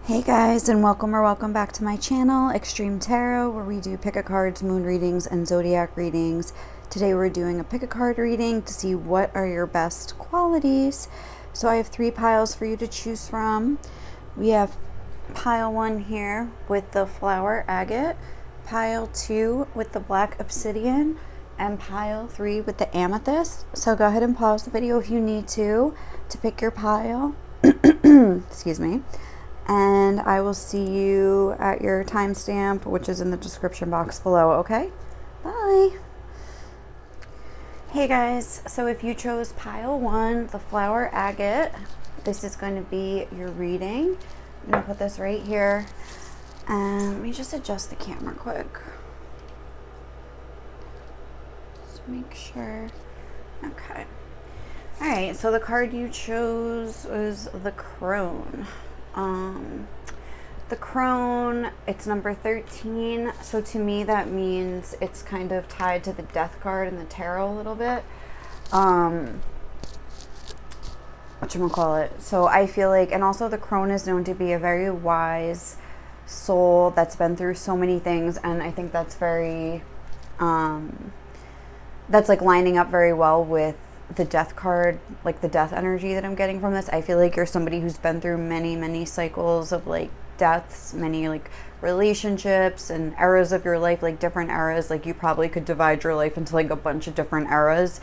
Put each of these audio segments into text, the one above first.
Hey guys, and welcome back to my channel, Extreme Tarot, where we do pick a cards, moon readings, and zodiac readings. Today we're doing a pick a card reading to see what are your best qualities. So I have 3 piles for you to choose from. We have pile 1 here with the flower agate, pile 2 with the black obsidian, and pile 3 with the amethyst. So go ahead and pause the video if you need to pick your pile. Excuse me. And I will see you at your timestamp, which is in the description box below, okay? Bye. Hey guys, so if you chose pile 1, the flower agate, this is going to be your reading. I'm going to put this right here. And let me just adjust the camera quick. Just make sure. Okay. All right, so the card you chose was the crone. The crone, it's number 13, so to me that means it's kind of tied to the death card in the tarot a little bit. Whatchamacallit. So I feel like, and also the crone is known to be a very wise soul that's been through so many things, and I think that's very, that's like lining up very well with the death card, like the death energy that I'm getting from this. I feel like you're somebody who's been through many cycles of like deaths, many like relationships and eras of your life, like different eras. Like you probably could divide your life into like a bunch of different eras,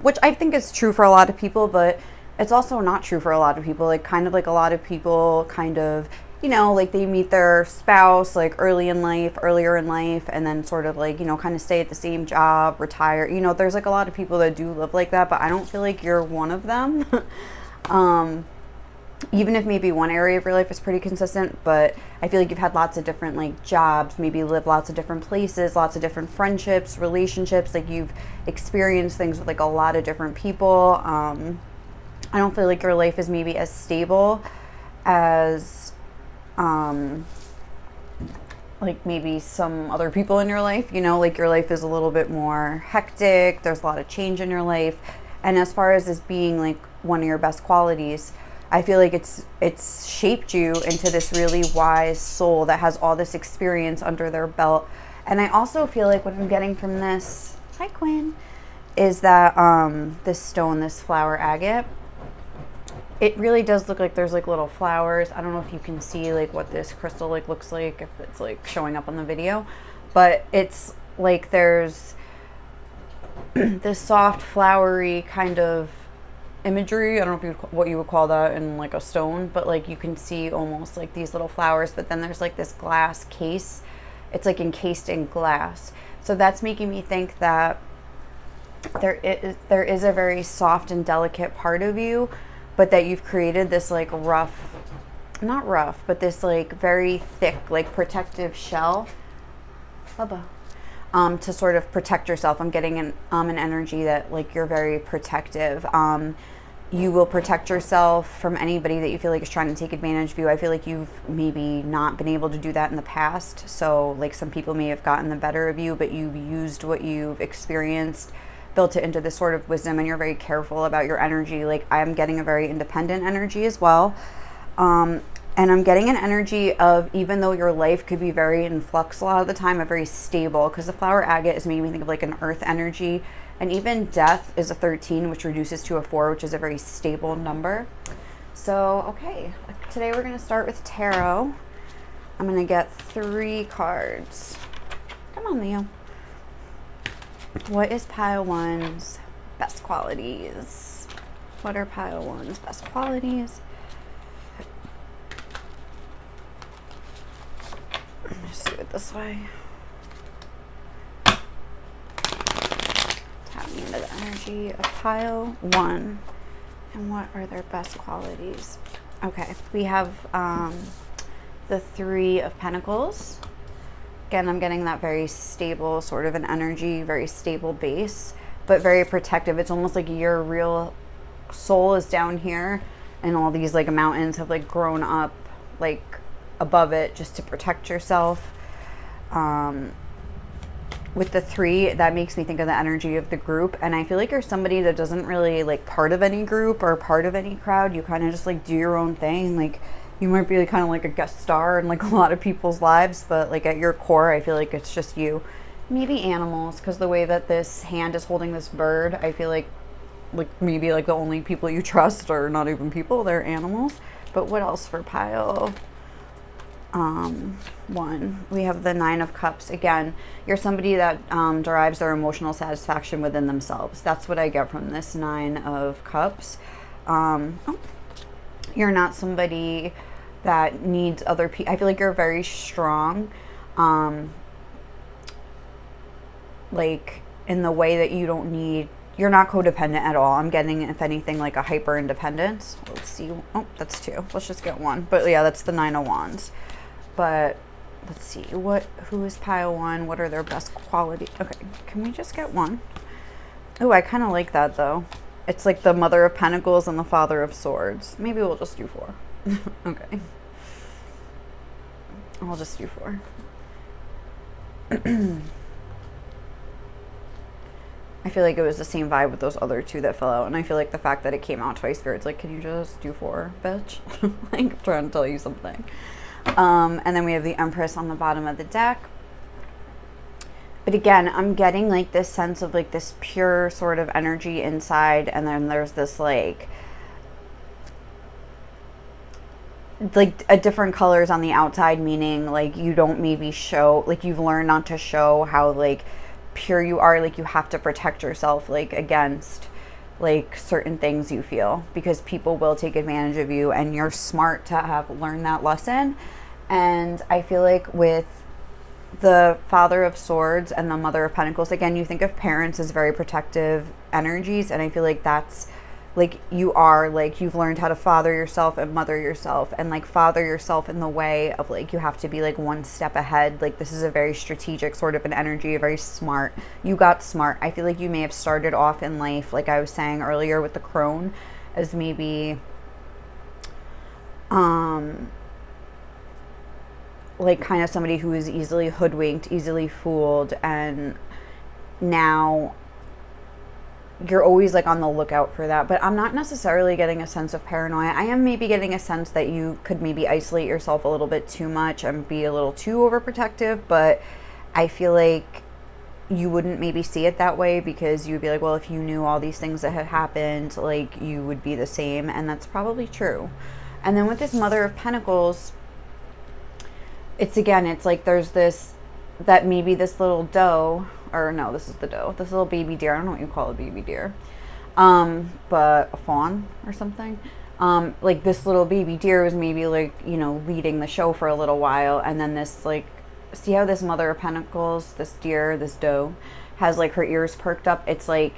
which I think is true for a lot of people, but it's also not true for a lot of people. Like kind of like a lot of people kind of, you know, like they meet their spouse like earlier in life, and then sort of like, you know, kind of stay at the same job, retire. You know, there's like a lot of people that do live like that, but I don't feel like you're one of them. Even if maybe one area of your life is pretty consistent, but I feel like you've had lots of different like jobs, maybe lived lots of different places, lots of different friendships, relationships, like you've experienced things with like a lot of different people. I don't feel like your life is maybe as stable as like maybe some other people in your life, you know, like your life is a little bit more hectic, there's a lot of change in your life. And as far as this being like one of your best qualities, I feel like it's shaped you into this really wise soul that has all this experience under their belt. And I also feel like what I'm getting from this, hi Quinn, is that this stone, this flower agate, it really does look like there's like little flowers. I don't know if you can see like what this crystal like looks like, if it's like showing up on the video, but it's like there's this soft flowery kind of imagery. I don't know if what you would call that in like a stone, but like you can see almost like these little flowers, but then there's like this glass case. It's like encased in glass. So that's making me think that there is a very soft and delicate part of you, but that you've created this like not rough, but this like very thick, like protective shell, to sort of protect yourself. I'm getting an energy that like you're very protective. You will protect yourself from anybody that you feel like is trying to take advantage of you. I feel like you've maybe not been able to do that in the past. So like some people may have gotten the better of you, but you've used what you've experienced, built it into this sort of wisdom, and you're very careful about your energy. Like I'm getting a very independent energy as well. And I'm getting an energy of, even though your life could be very in flux a lot of the time, a very stable, because the flower agate is making me think of like an earth energy. And even death is a 13, which reduces to a 4, which is a very stable number. So, okay, today we're going to start with tarot. I'm going to get 3 cards. Come on, Leo. What is pile 1's best qualities? What are pile 1's best qualities? Just do it this way. Tapping into the energy of pile 1. And what are their best qualities? Okay, we have the 3 of Pentacles. Again, I'm getting that very stable sort of an energy, very stable base, but very protective. It's almost like your real soul is down here, and all these like mountains have like grown up like above it just to protect yourself. With the 3, that makes me think of the energy of the group, and I feel like you're somebody that doesn't really like part of any group or part of any crowd. You kind of just like do your own thing. Like you might be kind of like a guest star in like a lot of people's lives, but like at your core, I feel like it's just you. Maybe animals, because the way that this hand is holding this bird, I feel like maybe like the only people you trust are not even people, they're animals. But what else for pile 1? We have the 9 of Cups. Again, you're somebody that derives their emotional satisfaction within themselves. That's what I get from this 9 of Cups. You're not somebody that needs other people. I feel like you're very strong, like in the way that you're not codependent at all. I'm getting, if anything, like a hyper independence. Let's see. Oh, that's 2. Let's just get 1. But yeah, that's the 9 of Wands. But let's see, who is pile 1? What are their best qualities? Okay, can we just get 1? Oh, I kind of like that though. It's like the Mother of Pentacles and the Father of Swords. Maybe we'll just do 4. Okay. I'll just do 4. I feel like it was the same vibe with those other 2 that fell out. And I feel like the fact that it came out twice, Spirit's like, can you just do 4, bitch? Like, I'm trying to tell you something. And then we have the Empress on the bottom of the deck. But again, I'm getting like this sense of like this pure sort of energy inside. And then there's this like a different colors on the outside, meaning like you don't maybe show, like you've learned not to show how like pure you are. Like you have to protect yourself like against like certain things you feel, because people will take advantage of you, and you're smart to have learned that lesson. And I feel like with the Father of Swords and the Mother of Pentacles, again, you think of parents as very protective energies, and I feel like that's like you are, like you've learned how to father yourself and mother yourself, and like father yourself in the way of like you have to be like one step ahead. Like this is a very strategic sort of an energy, a very smart. You got smart. I feel like you may have started off in life, like I was saying earlier with the crone, as maybe like kind of somebody who is easily hoodwinked, easily fooled, and now you're always like on the lookout for that. But I'm not necessarily getting a sense of paranoia. I am maybe getting a sense that you could maybe isolate yourself a little bit too much and be a little too overprotective, but I feel like you wouldn't maybe see it that way, because you'd be like, well, if you knew all these things that had happened, like you would be the same. And that's probably true. And then with this Mother of Pentacles, it's again, it's like there's this, that maybe this little doe, or no, this is the doe, this little baby deer, I don't know what you call a baby deer, but a fawn or something, like this little baby deer was maybe like, you know, leading the show for a little while, and then this like, see how this Mother of Pentacles, this deer, this doe, has like her ears perked up. It's like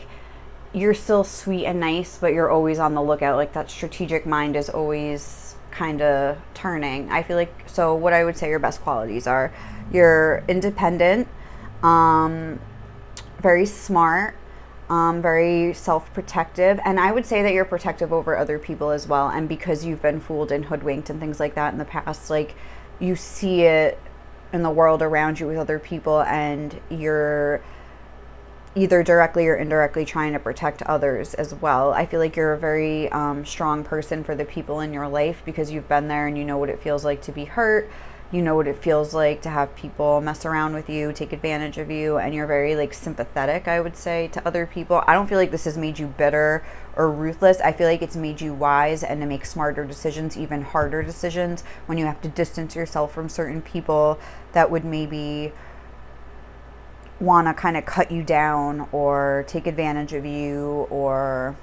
you're still sweet and nice, but you're always on the lookout. Like that strategic mind is always kind of turning. I feel like, so what I would say your best qualities are, you're independent, very smart, very self-protective, and I would say that you're protective over other people as well. And because you've been fooled and hoodwinked and things like that in the past, like you see it in the world around you with other people, and you're either directly or indirectly trying to protect others as well. I feel like you're a very strong person for the people in your life, because you've been there and you know what it feels like to be hurt. You know what it feels like to have people mess around with you, take advantage of you, and you're very like sympathetic, I would say, to other people. I don't feel like this has made you bitter or ruthless. I feel like it's made you wise and to make smarter decisions, even harder decisions, when you have to distance yourself from certain people that would maybe want to kind of cut you down or take advantage of you, or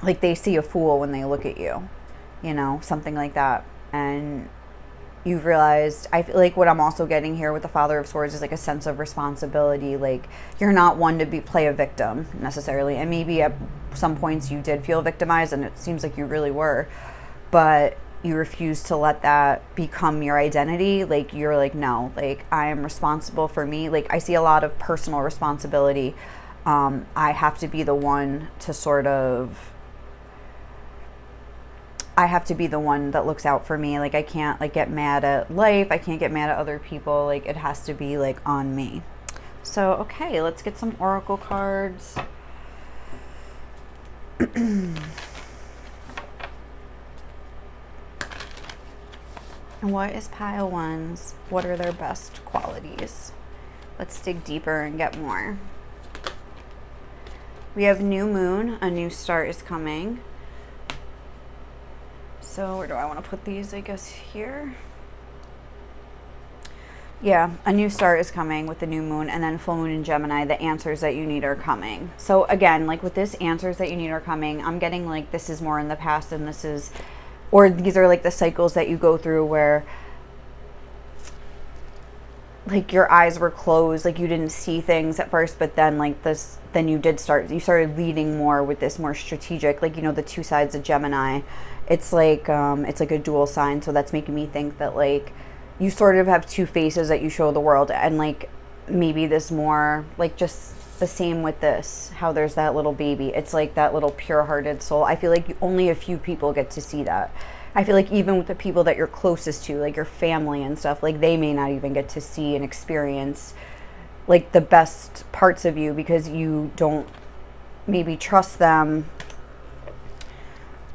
like they see a fool when they look at you, you know, something like that. And you've realized, I feel like what I'm also getting here with the Father of Swords is like a sense of responsibility. Like you're not one to play a victim necessarily, and maybe at some points you did feel victimized, and it seems like you really were, but you refuse to let that become your identity. Like you're like, no, like I am responsible for me. Like I see a lot of personal responsibility. I have to be the one to sort of, I have to be the one that looks out for me. Like I can't like get mad at life. I can't get mad at other people. Like it has to be like on me. So, okay, let's get some oracle cards. And what is pile ones? What are their best qualities? Let's dig deeper and get more. We have new moon, a new start is coming. So where do I want to put these? I guess here. Yeah, a new start is coming with the new moon, and then full moon in Gemini, the answers that you need are coming. So again, like with this answers that you need are coming, I'm getting like this is more in the past and this is, or these are like the cycles that you go through where like your eyes were closed, like you didn't see things at first, but then like this, then you started leading more with this more strategic, like, you know, the two sides of Gemini. It's like a dual sign. So that's making me think that like you sort of have two faces that you show the world, and like maybe this more like just the same with this, how there's that little baby. It's like that little pure-hearted soul. I feel like only a few people get to see that. I feel like even with the people that you're closest to, like your family and stuff, like they may not even get to see and experience like the best parts of you because you don't maybe trust them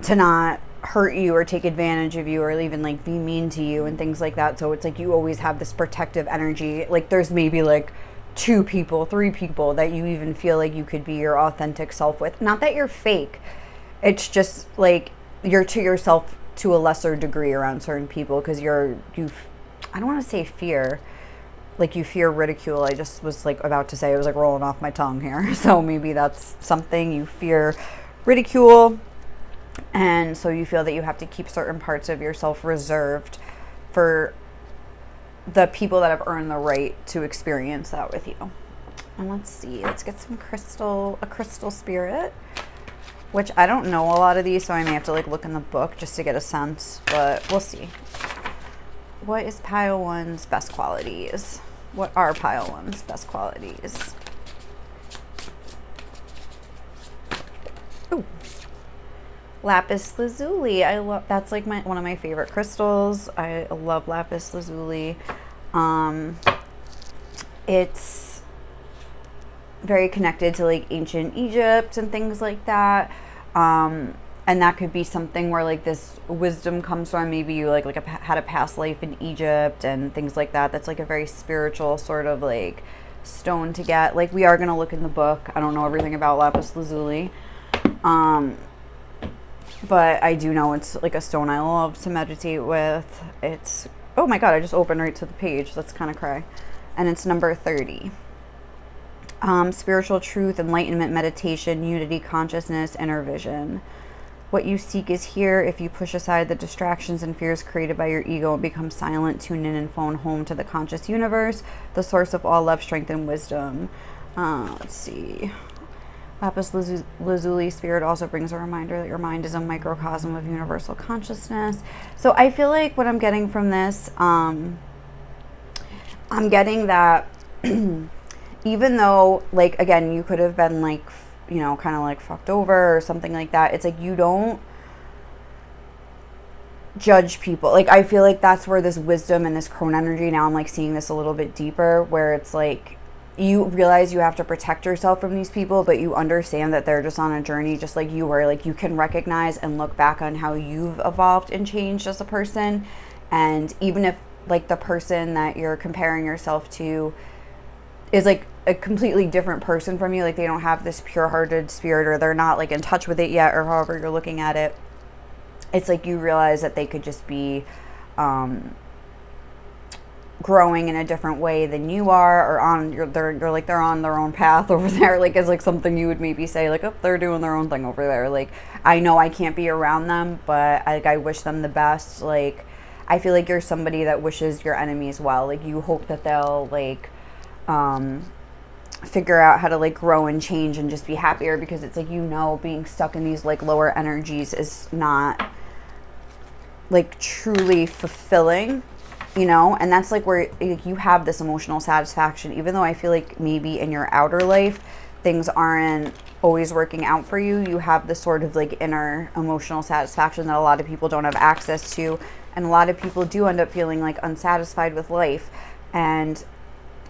to not hurt you or take advantage of you or even like be mean to you and things like that. So it's like you always have this protective energy. Like there's maybe like 2 people, 3 people that you even feel like you could be your authentic self with. Not that you're fake. It's just like you're to yourself to a lesser degree around certain people because I don't want to say fear, like you fear ridicule. I just was like about to say, it was like rolling off my tongue here. So maybe that's something, you fear ridicule. And so you feel that you have to keep certain parts of yourself reserved for the people that have earned the right to experience that with you. And let's see, let's get a crystal spirit, which I don't know a lot of these, so I may have to like look in the book just to get a sense, but we'll see. What is pile one's best qualities? What are pile one's best qualities? Ooh. Lapis lazuli. I love, that's like one of my favorite crystals. I love lapis lazuli. It's very connected to like ancient Egypt and things like that. And that could be something where like this wisdom comes from. Maybe you had a past life in Egypt and things like that. That's like a very spiritual sort of like stone to get. Like we are going to look in the book. I don't know everything about lapis lazuli. But I do know it's like a stone I love to meditate with. It's, oh my God, I just opened right to the page. Let's kind of cry. And it's number 30. Spiritual truth, enlightenment, meditation, unity, consciousness, inner vision. What you seek is here if you push aside the distractions and fears created by your ego and become silent, tune in, and phone home to the conscious universe, the source of all love, strength, and wisdom. Let's see. Lapis lazuli spirit also brings a reminder that your mind is a microcosm of universal consciousness. So I feel like what I'm getting from this, I'm getting that even though, like, again, you could have been like, you know, kind of like fucked over or something like that. It's like you don't judge people. Like, I feel like that's where this wisdom and this crone energy, now I'm like seeing this a little bit deeper, where it's like you realize you have to protect yourself from these people, but you understand that they're just on a journey just like you were. Like, you can recognize and look back on how you've evolved and changed as a person. And even if like the person that you're comparing yourself to is like a completely different person from you, like they don't have this pure-hearted spirit, or they're not like in touch with it yet, or however you're looking at it, it's like you realize that they could just be growing in a different way than you are, or they're on their own path over there. Like, it's like something you would maybe say like, oh, they're doing their own thing over there. Like, I know I can't be around them, but I wish them the best. Like, I feel like you're somebody that wishes your enemies well. Like, you hope that they'll like figure out how to like grow and change and just be happier, because it's like, you know, being stuck in these like lower energies is not like truly fulfilling, you know. And that's like where like, you have this emotional satisfaction, even though I feel like maybe in your outer life things aren't always working out for you. You have this sort of like inner emotional satisfaction that a lot of people don't have access to, and a lot of people do end up feeling like unsatisfied with life. And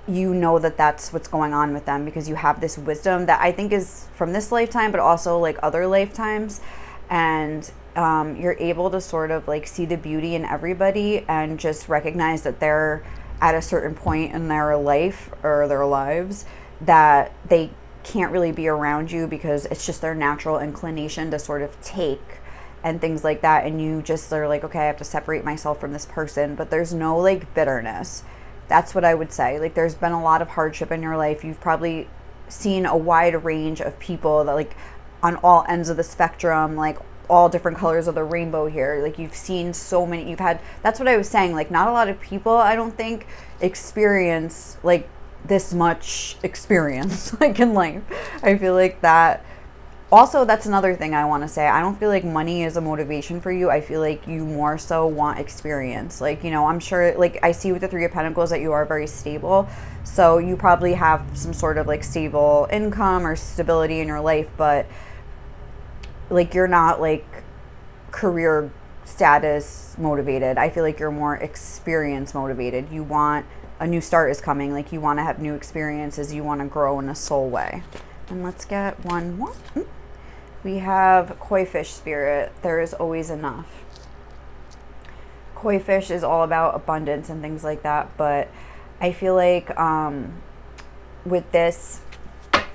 you know that that's what's going on with them, because you have this wisdom that I think is from this lifetime, but also like other lifetimes. And you're able to sort of like see the beauty in everybody and just recognize that they're at a certain point in their life or their lives that they can't really be around you because it's just their natural inclination to sort of take and things like that. And you just are like, okay, I have to separate myself from this person. But there's no like bitterness. That's what I would say. Like, there's been a lot of hardship in your life. You've probably seen a wide range of people that, like, on all ends of the spectrum, like all different colors of the rainbow here. Like, you've seen so many, you've had, that's what I was saying. Like, not a lot of people, I don't think, experience like this much experience like in life. I feel like that. Also, that's another thing I want to say. I don't feel like money is a motivation for you. I feel like you more so want experience. Like, you know, I'm sure, like, I see with the Three of Pentacles that you are very stable. So you probably have some sort of like stable income or stability in your life, but like, you're not like career status motivated. I feel like you're more experience motivated. You want a new start is coming. Like, you want to have new experiences. You want to grow in a soul way. And let's get one more. We have koi fish spirit. There is always enough. Koi fish is all about abundance and things like that. But I feel like with this, let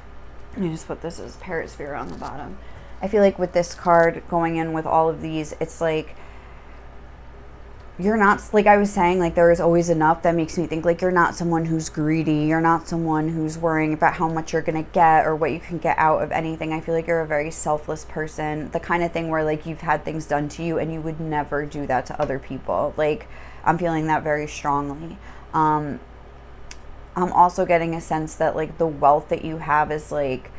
me just put this as parrot spirit on the bottom. I feel like with this card going in with all of these, it's like, you're not, like I was saying, like, there is always enough. That makes me think like you're not someone who's greedy. You're not someone who's worrying about how much you're going to get or what you can get out of anything. I feel like you're a very selfless person. The kind of thing where like you've had things done to you and you would never do that to other people. Like, I'm feeling that very strongly. I'm also getting a sense that like the wealth that you have is like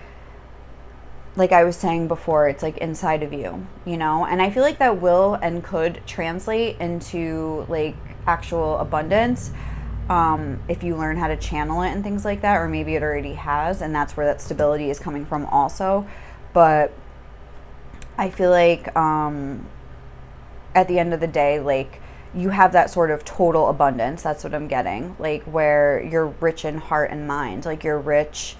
I was saying before, it's like inside of you, you know? And I feel like that will and could translate into like actual abundance if you learn how to channel it and things like that, or maybe it already has, and that's where that stability is coming from also. But I feel like at the end of the day, like, you have that sort of total abundance. That's what I'm getting. Like, where you're rich in heart and mind. Like, you're rich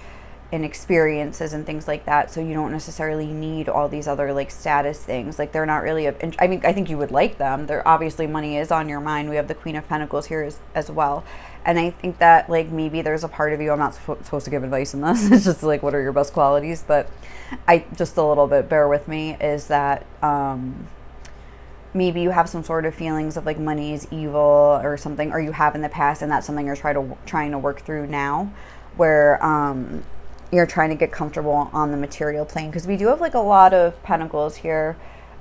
in experiences and things like that, so you don't necessarily need all these other like status things. Like, they're not really I mean, I think you would like them. They're obviously, money is on your mind. We have the Queen of Pentacles here as well, and I think that like maybe there's a part of you, I'm not supposed to give advice in this, it's just like, what are your best qualities, but I just a little bit, bear with me, is that maybe you have some sort of feelings of like money is evil or something, or you have in the past, and that's something you're trying to work through now, where you're trying to get comfortable on the material plane. Because we do have like a lot of pentacles here.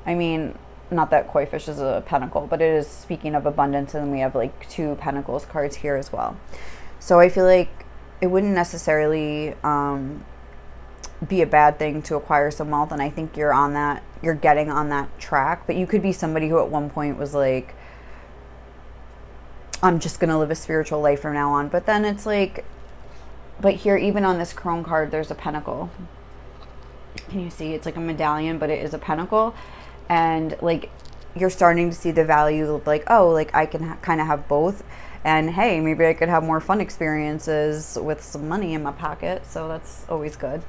I mean, not that koi fish is a pentacle, but it is speaking of abundance, and then we have like 2 pentacles cards here as well. So I feel like it wouldn't necessarily be a bad thing to acquire some wealth, and I think you're getting on that track. But you could be somebody who at one point was like, I'm just gonna live a spiritual life from now on. But then it's like, but here, even on this crone card, there's a pentacle. Can you see? It's like a medallion, but it is a pentacle. And like, you're starting to see the value of like, oh, like I can kind of have both. And hey, maybe I could have more fun experiences with some money in my pocket. So that's always good.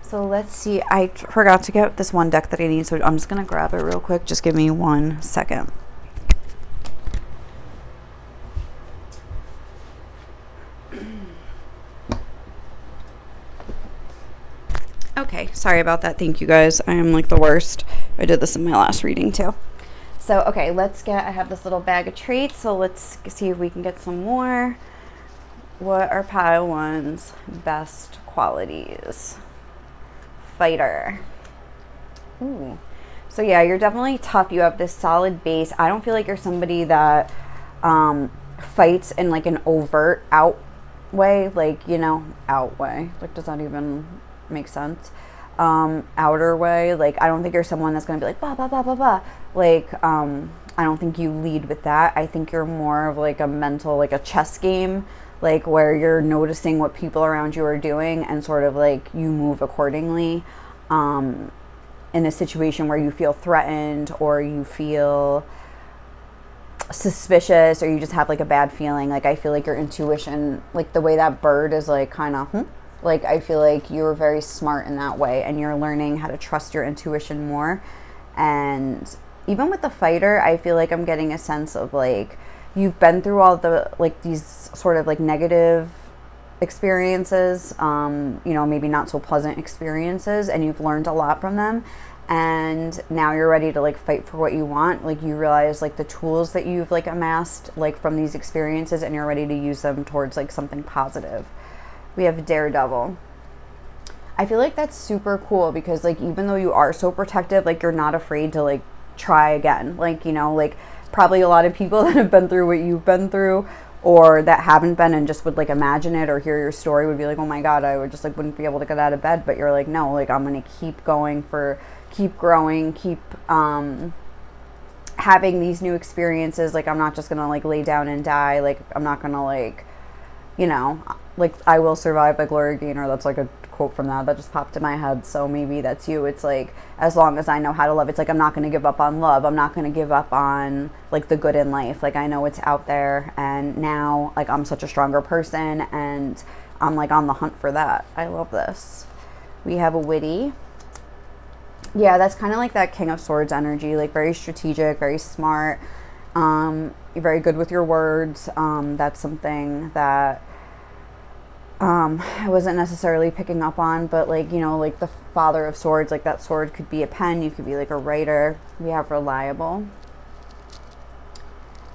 So let's see. I forgot to get this one deck that I need, so I'm just going to grab it real quick. Just give me 1 second. Okay, sorry about that. Thank you guys. I am like the worst. I did this in my last reading too. So, okay, I have this little bag of traits, so let's see if we can get some more. What are pile one's best qualities? Fighter. Ooh. So yeah, you're definitely tough. You have this solid base. I don't feel like you're somebody that fights in like an overt out way, like, you know, out way. Like, does that even make sense? Outer way. Like, I don't think you're someone that's going to be like, blah, blah, blah, blah, blah. Like, I don't think you lead with that. I think you're more of like a mental, like a chess game, like where you're noticing what people around you are doing and sort of like you move accordingly. In a situation where you feel threatened or you feel suspicious or you just have like a bad feeling, like I feel like your intuition, like the way that bird is like kind of like, I feel like you're very smart in that way, and you're learning how to trust your intuition more. And even with the fighter, I feel like I'm getting a sense of like you've been through all the like these sort of like negative experiences, you know, maybe not so pleasant experiences, and you've learned a lot from them. And now you're ready to like fight for what you want. Like you realize like the tools that you've like amassed like from these experiences, and you're ready to use them towards like something positive. We have Daredevil. I feel like that's super cool because like even though you are so protective, like you're not afraid to like try again. Like, you know, like probably a lot of people that have been through what you've been through, or that haven't been and just would like imagine it or hear your story, would be like, oh my God, I would just like wouldn't be able to get out of bed. But you're like, no, like I'm gonna keep going keep growing, keep having these new experiences. Like I'm not just gonna like lay down and die. Like I'm not gonna like, you know, like I will survive by Gloria Gaynor. That's like a quote from that just popped in my head. So maybe that's you. It's like, as long as I know how to love, it's like I'm not going to give up on love. I'm not going to give up on like the good in life. Like I know it's out there, and now like I'm such a stronger person, and I'm like on the hunt for that. I love this. We have a Witty. Yeah, that's kind of like that King of Swords energy, like very strategic, very smart. You're very good with your words. That's something that I wasn't necessarily picking up on, but like, you know, like the Father of Swords, like that sword could be a pen, you could be like a writer. We have Reliable.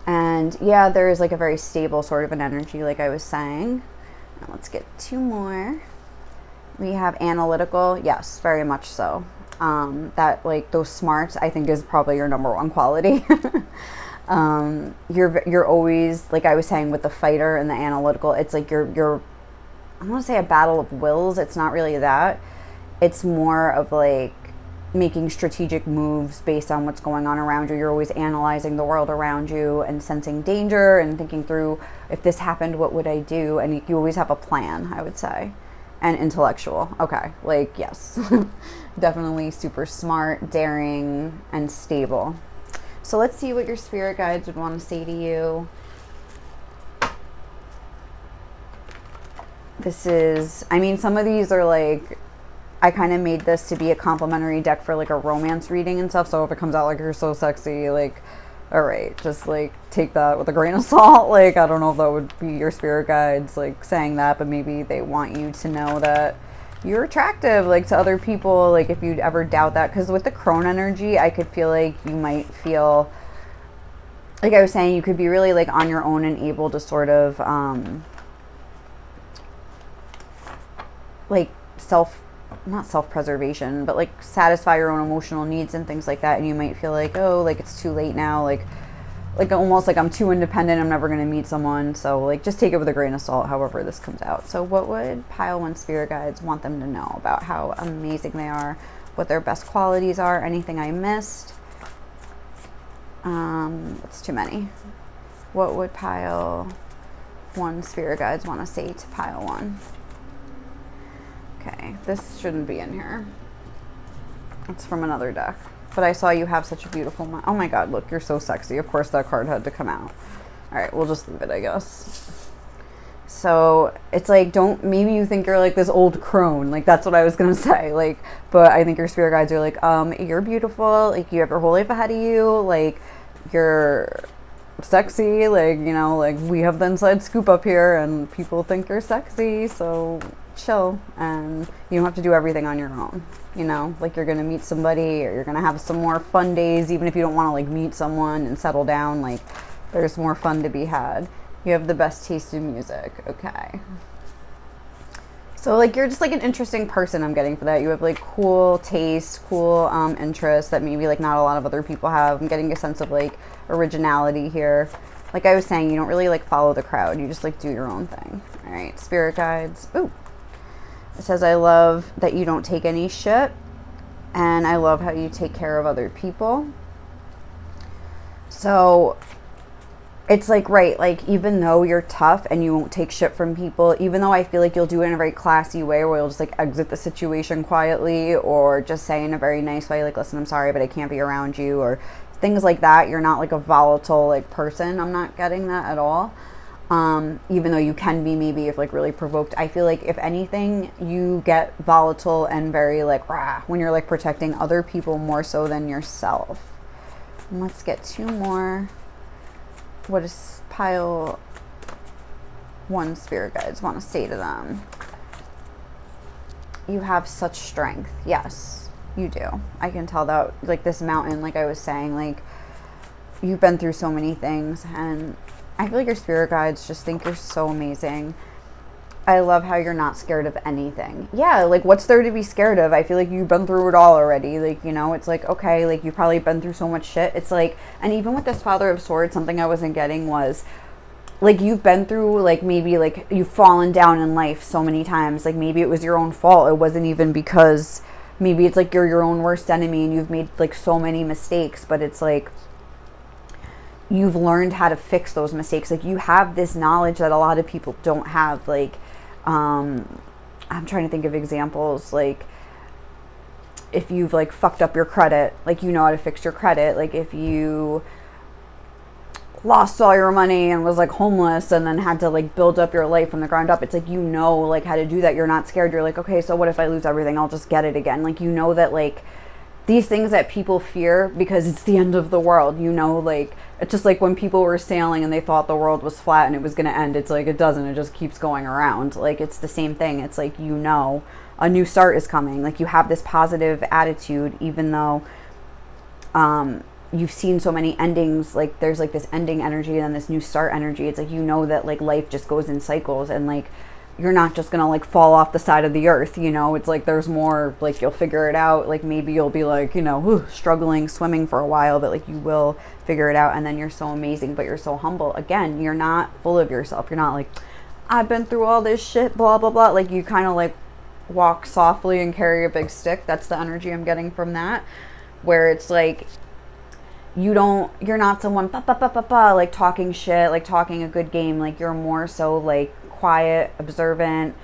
And yeah, there is like a very stable sort of an energy, like I was saying. Now let's get two more. We have Analytical. Yes, very much so. That like those smarts, I think, is probably your number one quality. You're always, like I was saying with the fighter and the analytical, it's like you're I want to say a battle of wills. It's not really that. It's more of like making strategic moves based on what's going on around you. You're always analyzing the world around you and sensing danger and thinking through, if this happened, what would I do? And you always have a plan, I would say. And intellectual. Okay. Like, yes. Definitely super smart, daring, and stable. So let's see what your spirit guides would want to say to you. This is, I mean, some of these are like, I kind of made this to be a complimentary deck for like a romance reading and stuff. So if it comes out like you're so sexy, like, all right, just like take that with a grain of salt. Like, I don't know if that would be your spirit guides like saying that, but maybe they want you to know that you're attractive like to other people. Like if you'd ever doubt that, because with the crone energy, I could feel like you might feel, like I was saying, you could be really like on your own and able to sort of, like not self-preservation, but like satisfy your own emotional needs and things like that. And you might feel like, oh, like it's too late now. Like almost like I'm too independent. I'm never going to meet someone. So like just take it with a grain of salt, however this comes out. So what would Pile 1 spirit guides want them to know about how amazing they are, what their best qualities are, anything I missed? That's too many. What would Pile 1 spirit guides want to say to Pile 1? Okay, this shouldn't be in here. It's from another deck. But I saw you have such a beautiful... Oh my God, look, you're so sexy. Of course that card had to come out. All right, we'll just leave it, I guess. So it's like, maybe you think you're like this old crone. Like, that's what I was going to say. Like, but I think your spirit guides are like, you're beautiful. Like, you have your whole life ahead of you. Like, you're sexy. Like, you know, like we have the inside scoop up here and people think you're sexy. So chill, and you don't have to do everything on your own. You know, like you're gonna meet somebody, or you're gonna have some more fun days, even if you don't want to like meet someone and settle down. Like there's more fun to be had. You have the best taste in music. Okay, so like you're just like an interesting person. I'm getting for that. You have like cool taste, cool interests that maybe like not a lot of other people have. I'm getting a sense of like originality here. Like I was saying, you don't really like follow the crowd. You just like do your own thing. All right, spirit guides. Ooh. It says, I love that you don't take any shit, and I love how you take care of other people. So it's like, right, like even though you're tough and you won't take shit from people, even though I feel like you'll do it in a very classy way where you'll just like exit the situation quietly, or just say in a very nice way, like, listen, I'm sorry, but I can't be around you, or things like that. You're not like a volatile like person. I'm not getting that at all. Even though you can be maybe if like really provoked. I feel like if anything, you get volatile and very like rah when you're like protecting other people more so than yourself. And let's get 2 more. What does pile 1 spirit guides want to say to them? You have such strength. Yes, you do. I can tell that, like, this mountain, like I was saying, like, you've been through so many things, and I feel like your spirit guides just think you're so amazing. I love how you're not scared of anything. Yeah, like, what's there to be scared of? I feel like you've been through it all already. Like, you know, it's like, okay, like, you've probably been through so much shit. It's like, and even with this Father of Swords, something I wasn't getting was, like, you've been through, like, maybe, like, you've fallen down in life so many times. Like, maybe it was your own fault. It wasn't even because, maybe it's like you're your own worst enemy and you've made, like, so many mistakes. But it's like, you've learned how to fix those mistakes. Like, you have this knowledge that a lot of people don't have. Like, I'm trying to think of examples. Like, if you've, like, fucked up your credit, like, you know how to fix your credit. Like, if you lost all your money and was, like, homeless and then had to, like, build up your life from the ground up, it's like, you know, like, how to do that. You're not scared. You're like, okay, so what if I lose everything? I'll just get it again. Like, you know that, like, these things that people fear because it's the end of the world, you know, like, it's just like when people were sailing and they thought the world was flat and it was going to end. It's like, it doesn't. It just keeps going around. Like, it's the same thing. It's like, you know, a new start is coming. Like, you have this positive attitude, even though you've seen so many endings. Like, there's, like, this ending energy and then this new start energy. It's like, you know that, like, life just goes in cycles, and, like, you're not just gonna, like, fall off the side of the earth, you know. It's like, there's more, like, you'll figure it out. Like, maybe you'll be, like, you know, struggling, swimming for a while, but, like, you will figure it out. And then you're so amazing, but you're so humble. Again, you're not full of yourself. You're not like, I've been through all this shit, blah, blah, blah. Like, you kind of, like, walk softly and carry a big stick. That's the energy I'm getting from that, where it's like, you're not someone like talking shit, like talking a good game. Like, you're more so, like, quiet, observant,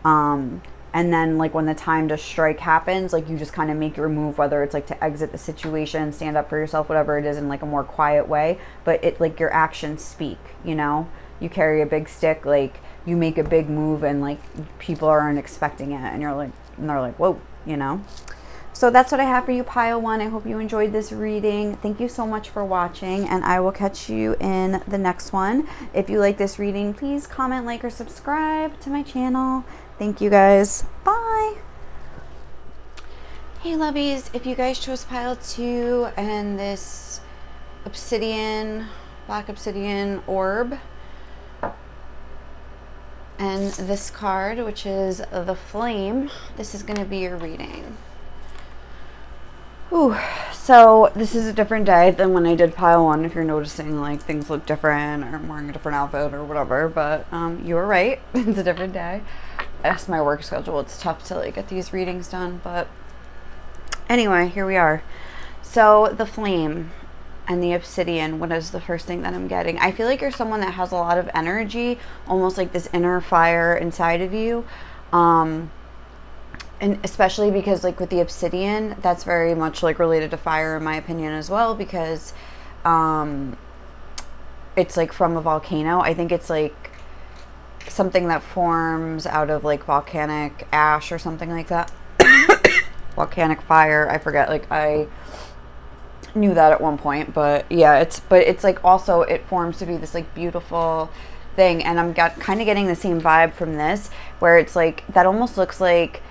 and then, like, when the time to strike happens, like, you just kind of make your move, whether it's, like, to exit the situation, stand up for yourself, whatever it is, in, like, a more quiet way. But it, like, your actions speak, you know. You carry a big stick, like, you make a big move, and, like, people aren't expecting it, and you're like, and they're like, whoa, you know. So that's what I have for you, pile 1. I hope you enjoyed this reading. Thank you so much for watching, and I will catch you in the next one. If you like this reading, please comment, like, or subscribe to my channel. Thank you, guys. Bye. Hey, lovies. If you guys chose pile 2 and this obsidian, black obsidian orb, and this card, which is the flame, this is going to be your reading. Ooh, so this is a different day than when I did pile 1. If you're noticing, like, things look different, or I'm wearing a different outfit or whatever, but you were right. It's a different day. That's my work schedule. It's tough to, like, get these readings done, but anyway, here we are. So the flame and the obsidian, what is the first thing that I'm getting? I feel like you're someone that has a lot of energy, almost like this inner fire inside of you. And especially because, like, with the obsidian, that's very much, like, related to fire, in my opinion, as well, because it's, like, from a volcano. I think it's, like, something that forms out of, like, volcanic ash or something like that. Volcanic fire. I forget. Like, I knew that at one point, but yeah, it's like, also it forms to be this, like, beautiful thing. And I'm kind of getting the same vibe from this, where it's like, that almost looks like,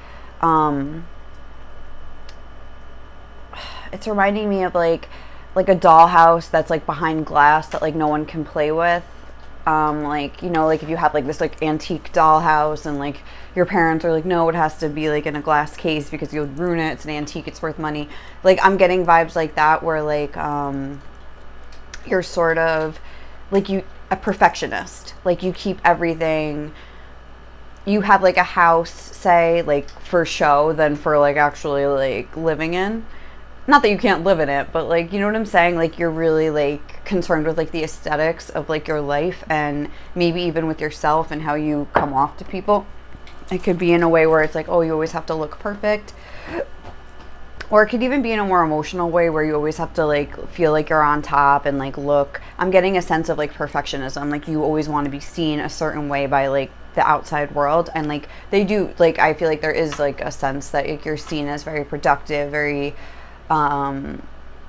it's reminding me of, like a dollhouse that's, like, behind glass that, like, no one can play with. Like, you know, like, if you have, like, this, like, antique dollhouse, and, like, your parents are like, no, it has to be, like, in a glass case because you'll ruin it. It's an antique. It's worth money. Like, I'm getting vibes like that, where, like, you're sort of, like, a perfectionist. Like, you keep everything. You have, like, a house, say, like, for show than for, like, actually, like, living in. Not that you can't live in it, but, like, you know what I'm saying? Like, you're really, like, concerned with, like, the aesthetics of, like, your life, and maybe even with yourself and how you come off to people. It could be in a way where it's like, oh, you always have to look perfect. Or it could even be in a more emotional way, where you always have to, like, feel like you're on top and, like, look. I'm getting a sense of, like, perfectionism. Like, you always want to be seen a certain way by, like, the outside world. And, like, they do, like, I feel like there is, like, a sense that, like, you're seen as very productive, very, and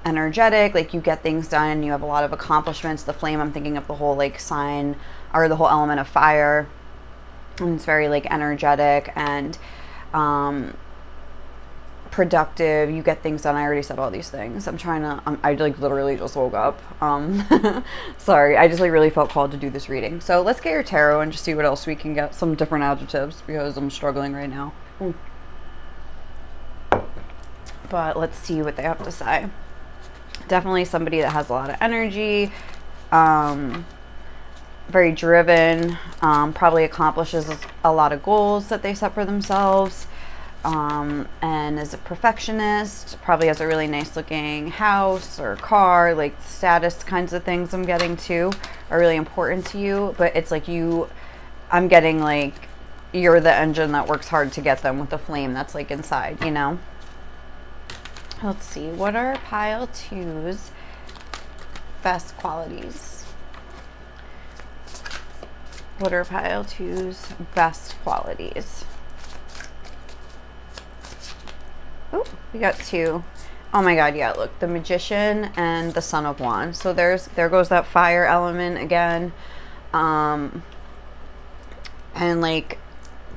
energetic, like you get things done, you have a lot of accomplishments. The flame, I'm thinking of the whole like sign or the whole element of fire, and it's very like energetic and productive. You get things done. I already said all these things. I like literally just woke up. Sorry, I just like really felt called to do this reading. So let's get your tarot and just see what else we can get, some different adjectives, because I'm struggling right now. But let's see what they have to say. Definitely somebody that has a lot of energy, very driven, probably accomplishes a lot of goals that they set for themselves, and is a perfectionist, probably has a really nice looking house or car. Like status kinds of things I'm getting too are really important to you, but it's like I'm getting like you're the engine that works hard to get them with the flame that's like inside, you know? Let's see, what are pile two's best qualities? What are pile two's best qualities? Oh, we got two. Oh my god, yeah, look, the Magician and the Son of Wands. So there goes that fire element again. And like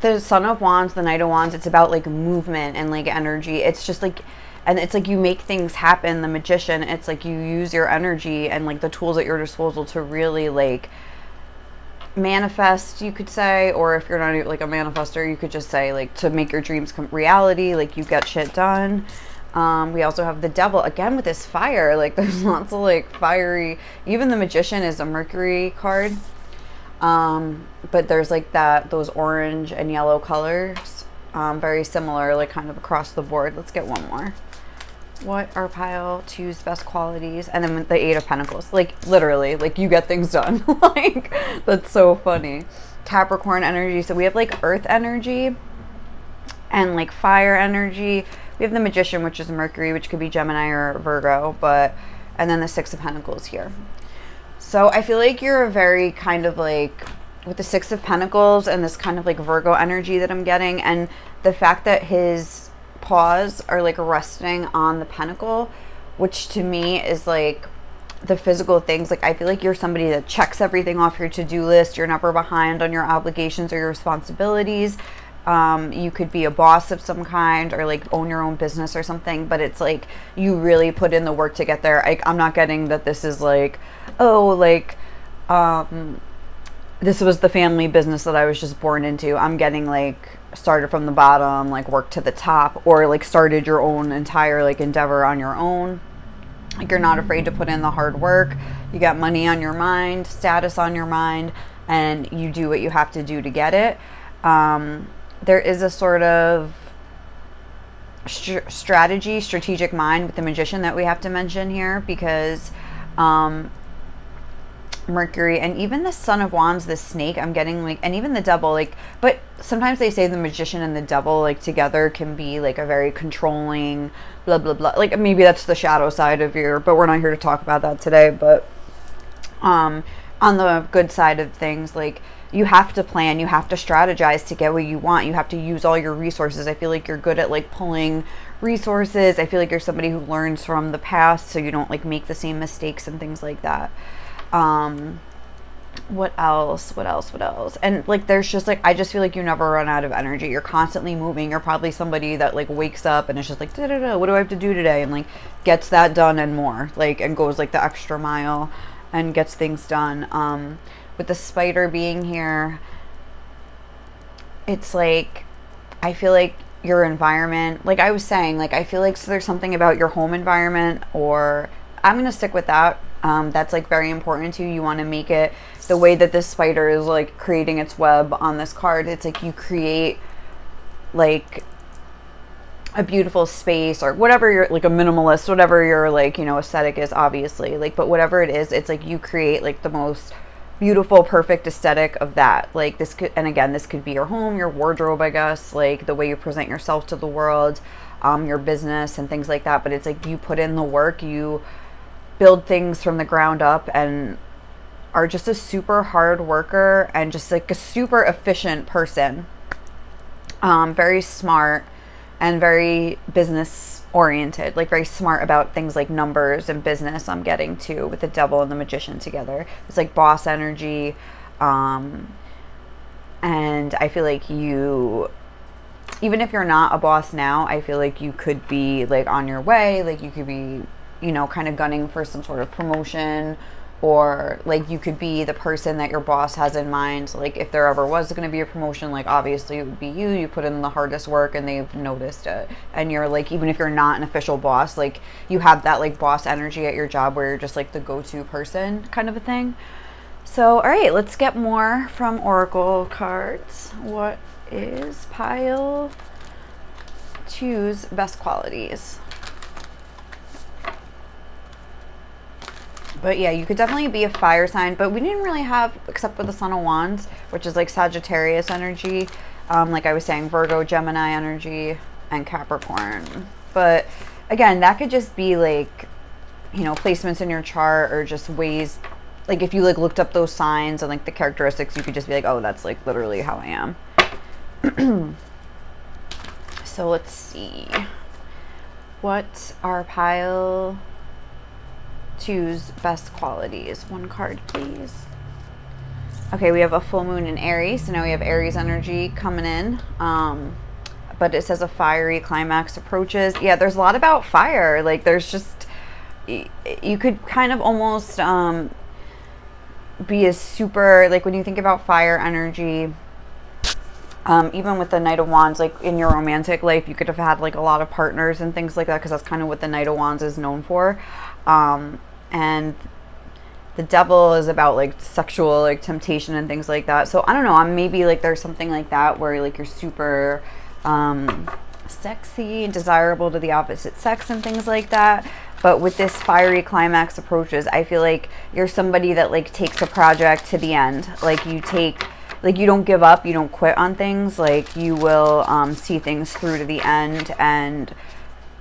the Son of Wands, the Knight of Wands, it's about like movement and like energy. It's just like, and it's like you make things happen. The Magician, it's like you use your energy and like the tools at your disposal to really like manifest, you could say, or if you're not like a manifester, you could just say like to make your dreams come reality, like you get shit done. We also have the Devil again with this fire. Like there's lots of like fiery, even the Magician is a Mercury card, but there's like those orange and yellow colors, very similar, like kind of across the board. Let's get one more. What are pile two's best qualities? And then the Eight of Pentacles, like literally, like you get things done. Like that's so funny. Capricorn energy. So we have like earth energy and like fire energy. We have the Magician, which is Mercury, which could be Gemini or Virgo, and then the Six of Pentacles here. So I feel like you're a very kind of like, with the Six of Pentacles and this kind of like Virgo energy that I'm getting, and the fact that his paws are like resting on the pentacle, which to me is like the physical things. Like I feel like you're somebody that checks everything off your to-do list. You're never behind on your obligations or your responsibilities. You could be a boss of some kind or like own your own business or something, but it's like you really put in the work to get there. I'm not getting that this is like, oh, like this was the family business that I was just born into. I'm getting like started from the bottom, like work to the top, or like started your own entire like endeavor on your own. Like you're not afraid to put in the hard work. You got money on your mind, status on your mind, and you do what you have to do to get it. There is a sort of strategic mind with the Magician that we have to mention here, because Mercury and even the Son of Wands, the snake, I'm getting like, and even the Devil, like, but sometimes they say the Magician and the Devil like together can be like a very controlling blah blah blah, like maybe that's the shadow side of your, but we're not here to talk about that today. But on the good side of things, like you have to plan, you have to strategize to get what you want, you have to use all your resources. I feel like you're good at like pulling resources. I feel like you're somebody who learns from the past so you don't like make the same mistakes and things like that. What else? And like there's just like, I just feel like you never run out of energy. You're constantly moving. You're probably somebody that like wakes up and it's just like, what do I have to do today, and like gets that done and more, like, and goes like the extra mile and gets things done. With the Spider being here, it's like I feel like your environment, like I was saying, like I feel like so there's something about your home environment, or I'm gonna stick with that. That's like very important to you. You want to make it the way that this spider is like creating its web on this card. It's like you create like a beautiful space, or whatever you're like, a minimalist, whatever your like, you know, aesthetic is, obviously, like, but whatever it is, it's like you create like the most beautiful, perfect aesthetic of that. Like this could, and again, this could be your home, your wardrobe, I guess, like the way you present yourself to the world, your business and things like that. But it's like you put in the work, you build things from the ground up, and are just a super hard worker and just like a super efficient person. Very smart and very business oriented, like very smart about things like numbers and business. I'm getting to with the devil and the magician together. It's like boss energy. And I feel like you, even if you're not a boss now, I feel like you could be like on your way, like you could be, you know, kind of gunning for some sort of promotion, or like you could be the person that your boss has in mind. Like if there ever was going to be a promotion, like obviously it would be you. You put in the hardest work and they've noticed it. And you're like, even if you're not an official boss, like you have that like boss energy at your job where you're just like the go-to person kind of a thing. So, all right, let's get more from Oracle cards. What is pile two's best qualities? But yeah, you could definitely be a fire sign, but we didn't really have, except for the Son of Wands, which is like Sagittarius energy, like I was saying, Virgo, Gemini energy, and Capricorn. But again, that could just be like, you know, placements in your chart, or just ways, like if you like looked up those signs and like the characteristics, you could just be like, oh, that's like literally how I am. So let's see. What are pile two's best qualities? One card, please. Okay, we have a full moon in Aries, so now we have Aries energy coming in. But it says a fiery climax approaches. Yeah, there's a lot about fire. Like there's just, you could kind of almost be a super, like when you think about fire energy, even with the Knight of Wands, like in your romantic life, you could have had like a lot of partners and things like that, because that's kind of what the Knight of Wands is known for. And the devil is about like sexual like temptation and things like that. So I don't know, maybe like there's something like that where like you're super sexy and desirable to the opposite sex and things like that. But with this fiery climax approaches, I feel like you're somebody that like takes a project to the end. Like you take, like you don't give up, you don't quit on things. Like you will see things through to the end. And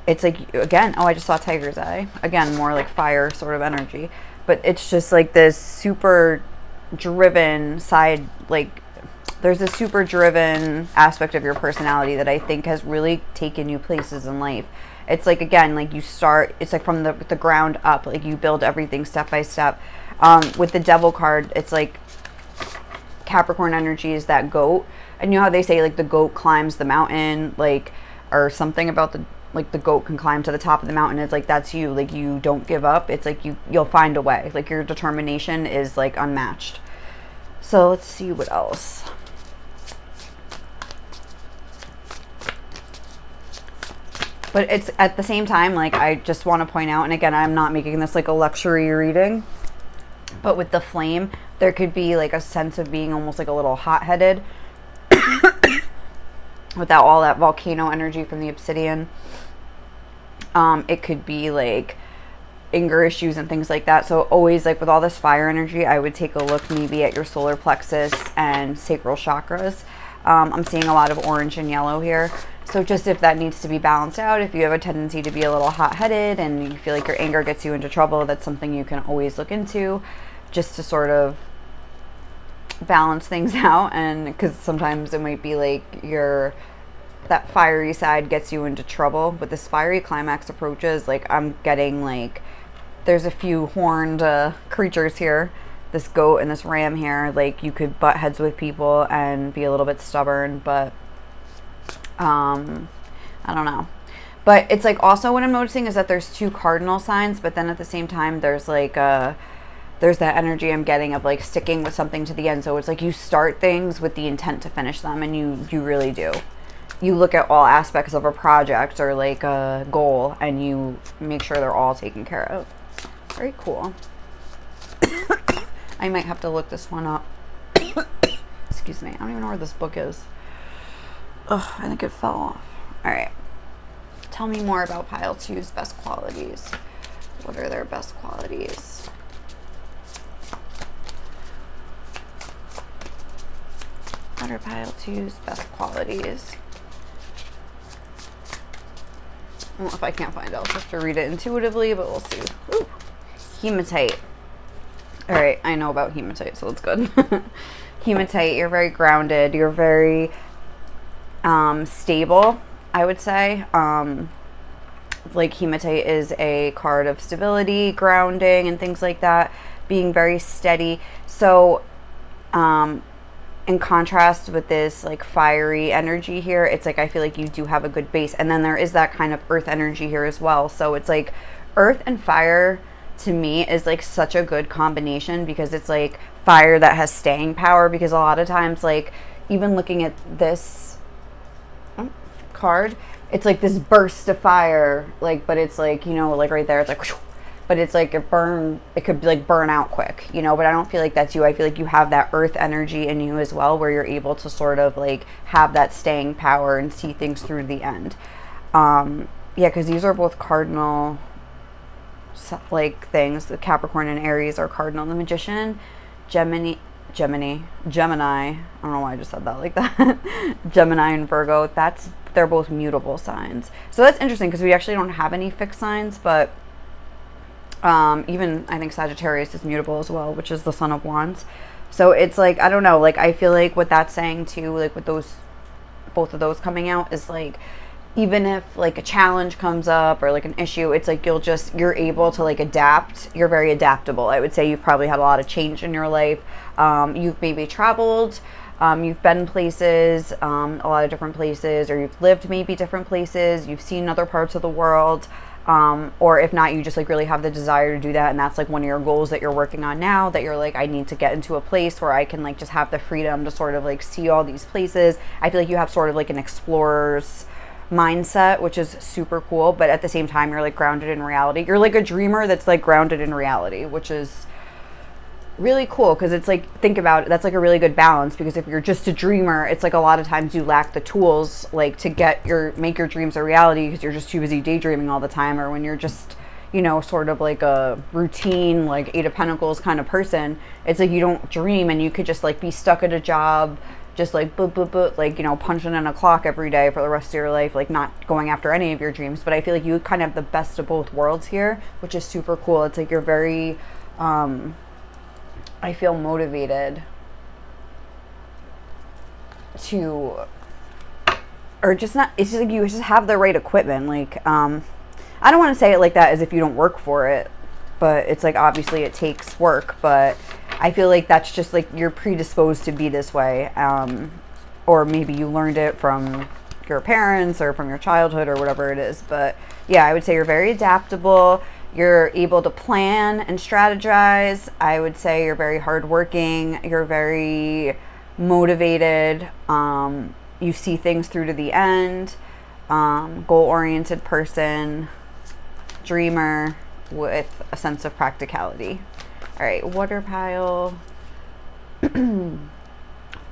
it's like, again, oh, I just saw Tiger's Eye. Again, more like fire sort of energy. But it's just like this super driven side, like there's a super driven aspect of your personality that I think has really taken you places in life. It's like, again, like you start, it's like from the ground up, like you build everything step by step. With the devil card, it's like Capricorn energy is that goat. And you know how they say like the goat climbs the mountain, like, or something about the, like the goat can climb to the top of the mountain. It's like, that's you. Like you don't give up. It's like you'll find a way. Like your determination is like unmatched. So let's see what else. But it's at the same time, like I just want to point out, and again, I'm not making this like a luxury reading, but with the flame, there could be like a sense of being almost like a little hot-headed without all that volcano energy from the obsidian. It could be like anger issues and things like that. So always, like with all this fire energy, I would take a look maybe at your solar plexus and sacral chakras. I'm seeing a lot of orange and yellow here. So just if that needs to be balanced out, if you have a tendency to be a little hot-headed and you feel like your anger gets you into trouble, that's something you can always look into just to sort of balance things out. And because sometimes it might be like that fiery side gets you into trouble. With this fiery climax approaches, like I'm getting like there's a few horned creatures here, this goat and this ram here. Like you could butt heads with people and be a little bit stubborn, but I don't know. But it's like also what I'm noticing is that there's two cardinal signs, but then at the same time there's like there's that energy I'm getting of like sticking with something to the end. So it's like you start things with the intent to finish them, and you really do. You look at all aspects of a project or like a goal and you make sure they're all taken care of. Very cool. I might have to look this one up. Excuse me. I don't even know where this book is. Ugh, I think it fell off. All right. Tell me more about pile two's best qualities. What are their best qualities? What are pile two's best qualities? Well, if I can't find it, I'll just have to read it intuitively, but we'll see. Ooh. Hematite. All right, I know about hematite, so it's good. Hematite, you're very grounded. You're very stable, I would say. like hematite is a card of stability, grounding, and things like that, being very steady. So in contrast with this like fiery energy here, it's like I feel like you do have a good base, and then there is that kind of earth energy here as well. So it's like earth and fire to me is like such a good combination, because it's like fire that has staying power. Because a lot of times, like even looking at this card, it's like this burst of fire, like, but it's like, you know, like right there, it's like whoosh, but it's like it could be like burn out quick, you know. But I don't feel like that's you. I feel like you have that earth energy in you as well, where you're able to sort of like have that staying power and see things through the end. Yeah, because these are both cardinal like things. The Capricorn and Aries are cardinal. The Magician, Gemini, I don't know why I just said that like that. Gemini and Virgo, they're both mutable signs. So that's interesting, because we actually don't have any fixed signs, but even I think Sagittarius is mutable as well, which is the Son of Wands. So it's like, I don't know, like I feel like what that's saying too, like with both of those coming out, is like even if like a challenge comes up or like an issue, it's like you're able to like adapt. You're very adaptable. I would say you've probably had a lot of change in your life. You've maybe traveled, you've been places, a lot of different places, or you've lived maybe different places, you've seen other parts of the world. Or if not, you just like really have the desire to do that, and that's like one of your goals that you're working on now, that you're like, I need to get into a place where I can like just have the freedom to sort of like see all these places. I feel like you have sort of like an explorer's mindset, which is super cool, but at the same time you're like grounded in reality. You're like a dreamer that's like grounded in reality, which is really cool, because it's like, think about it, that's like a really good balance. Because if you're just a dreamer, it's like a lot of times you lack the tools like to make your dreams a reality, because you're just too busy daydreaming all the time. Or when you're just, you know, sort of like a routine like Eight of Pentacles kind of person, it's like you don't dream, and you could just like be stuck at a job, just like boop boop boop, like, you know, punching in a clock every day for the rest of your life, like not going after any of your dreams. But I feel like you kind of have the best of both worlds here, which is super cool. It's like you're very I feel motivated to, or just not, it's just like you just have the right equipment. Like, I don't want to say it like that as if you don't work for it, but it's like, obviously it takes work, but I feel like that's just like you're predisposed to be this way. Or maybe you learned it from your parents or from your childhood or whatever it is. But yeah, I would say you're very adaptable. You're able to plan and strategize. I would say you're very hardworking. You're very motivated. You see things through to the end. Goal-oriented person. Dreamer with a sense of practicality. All right, water pile.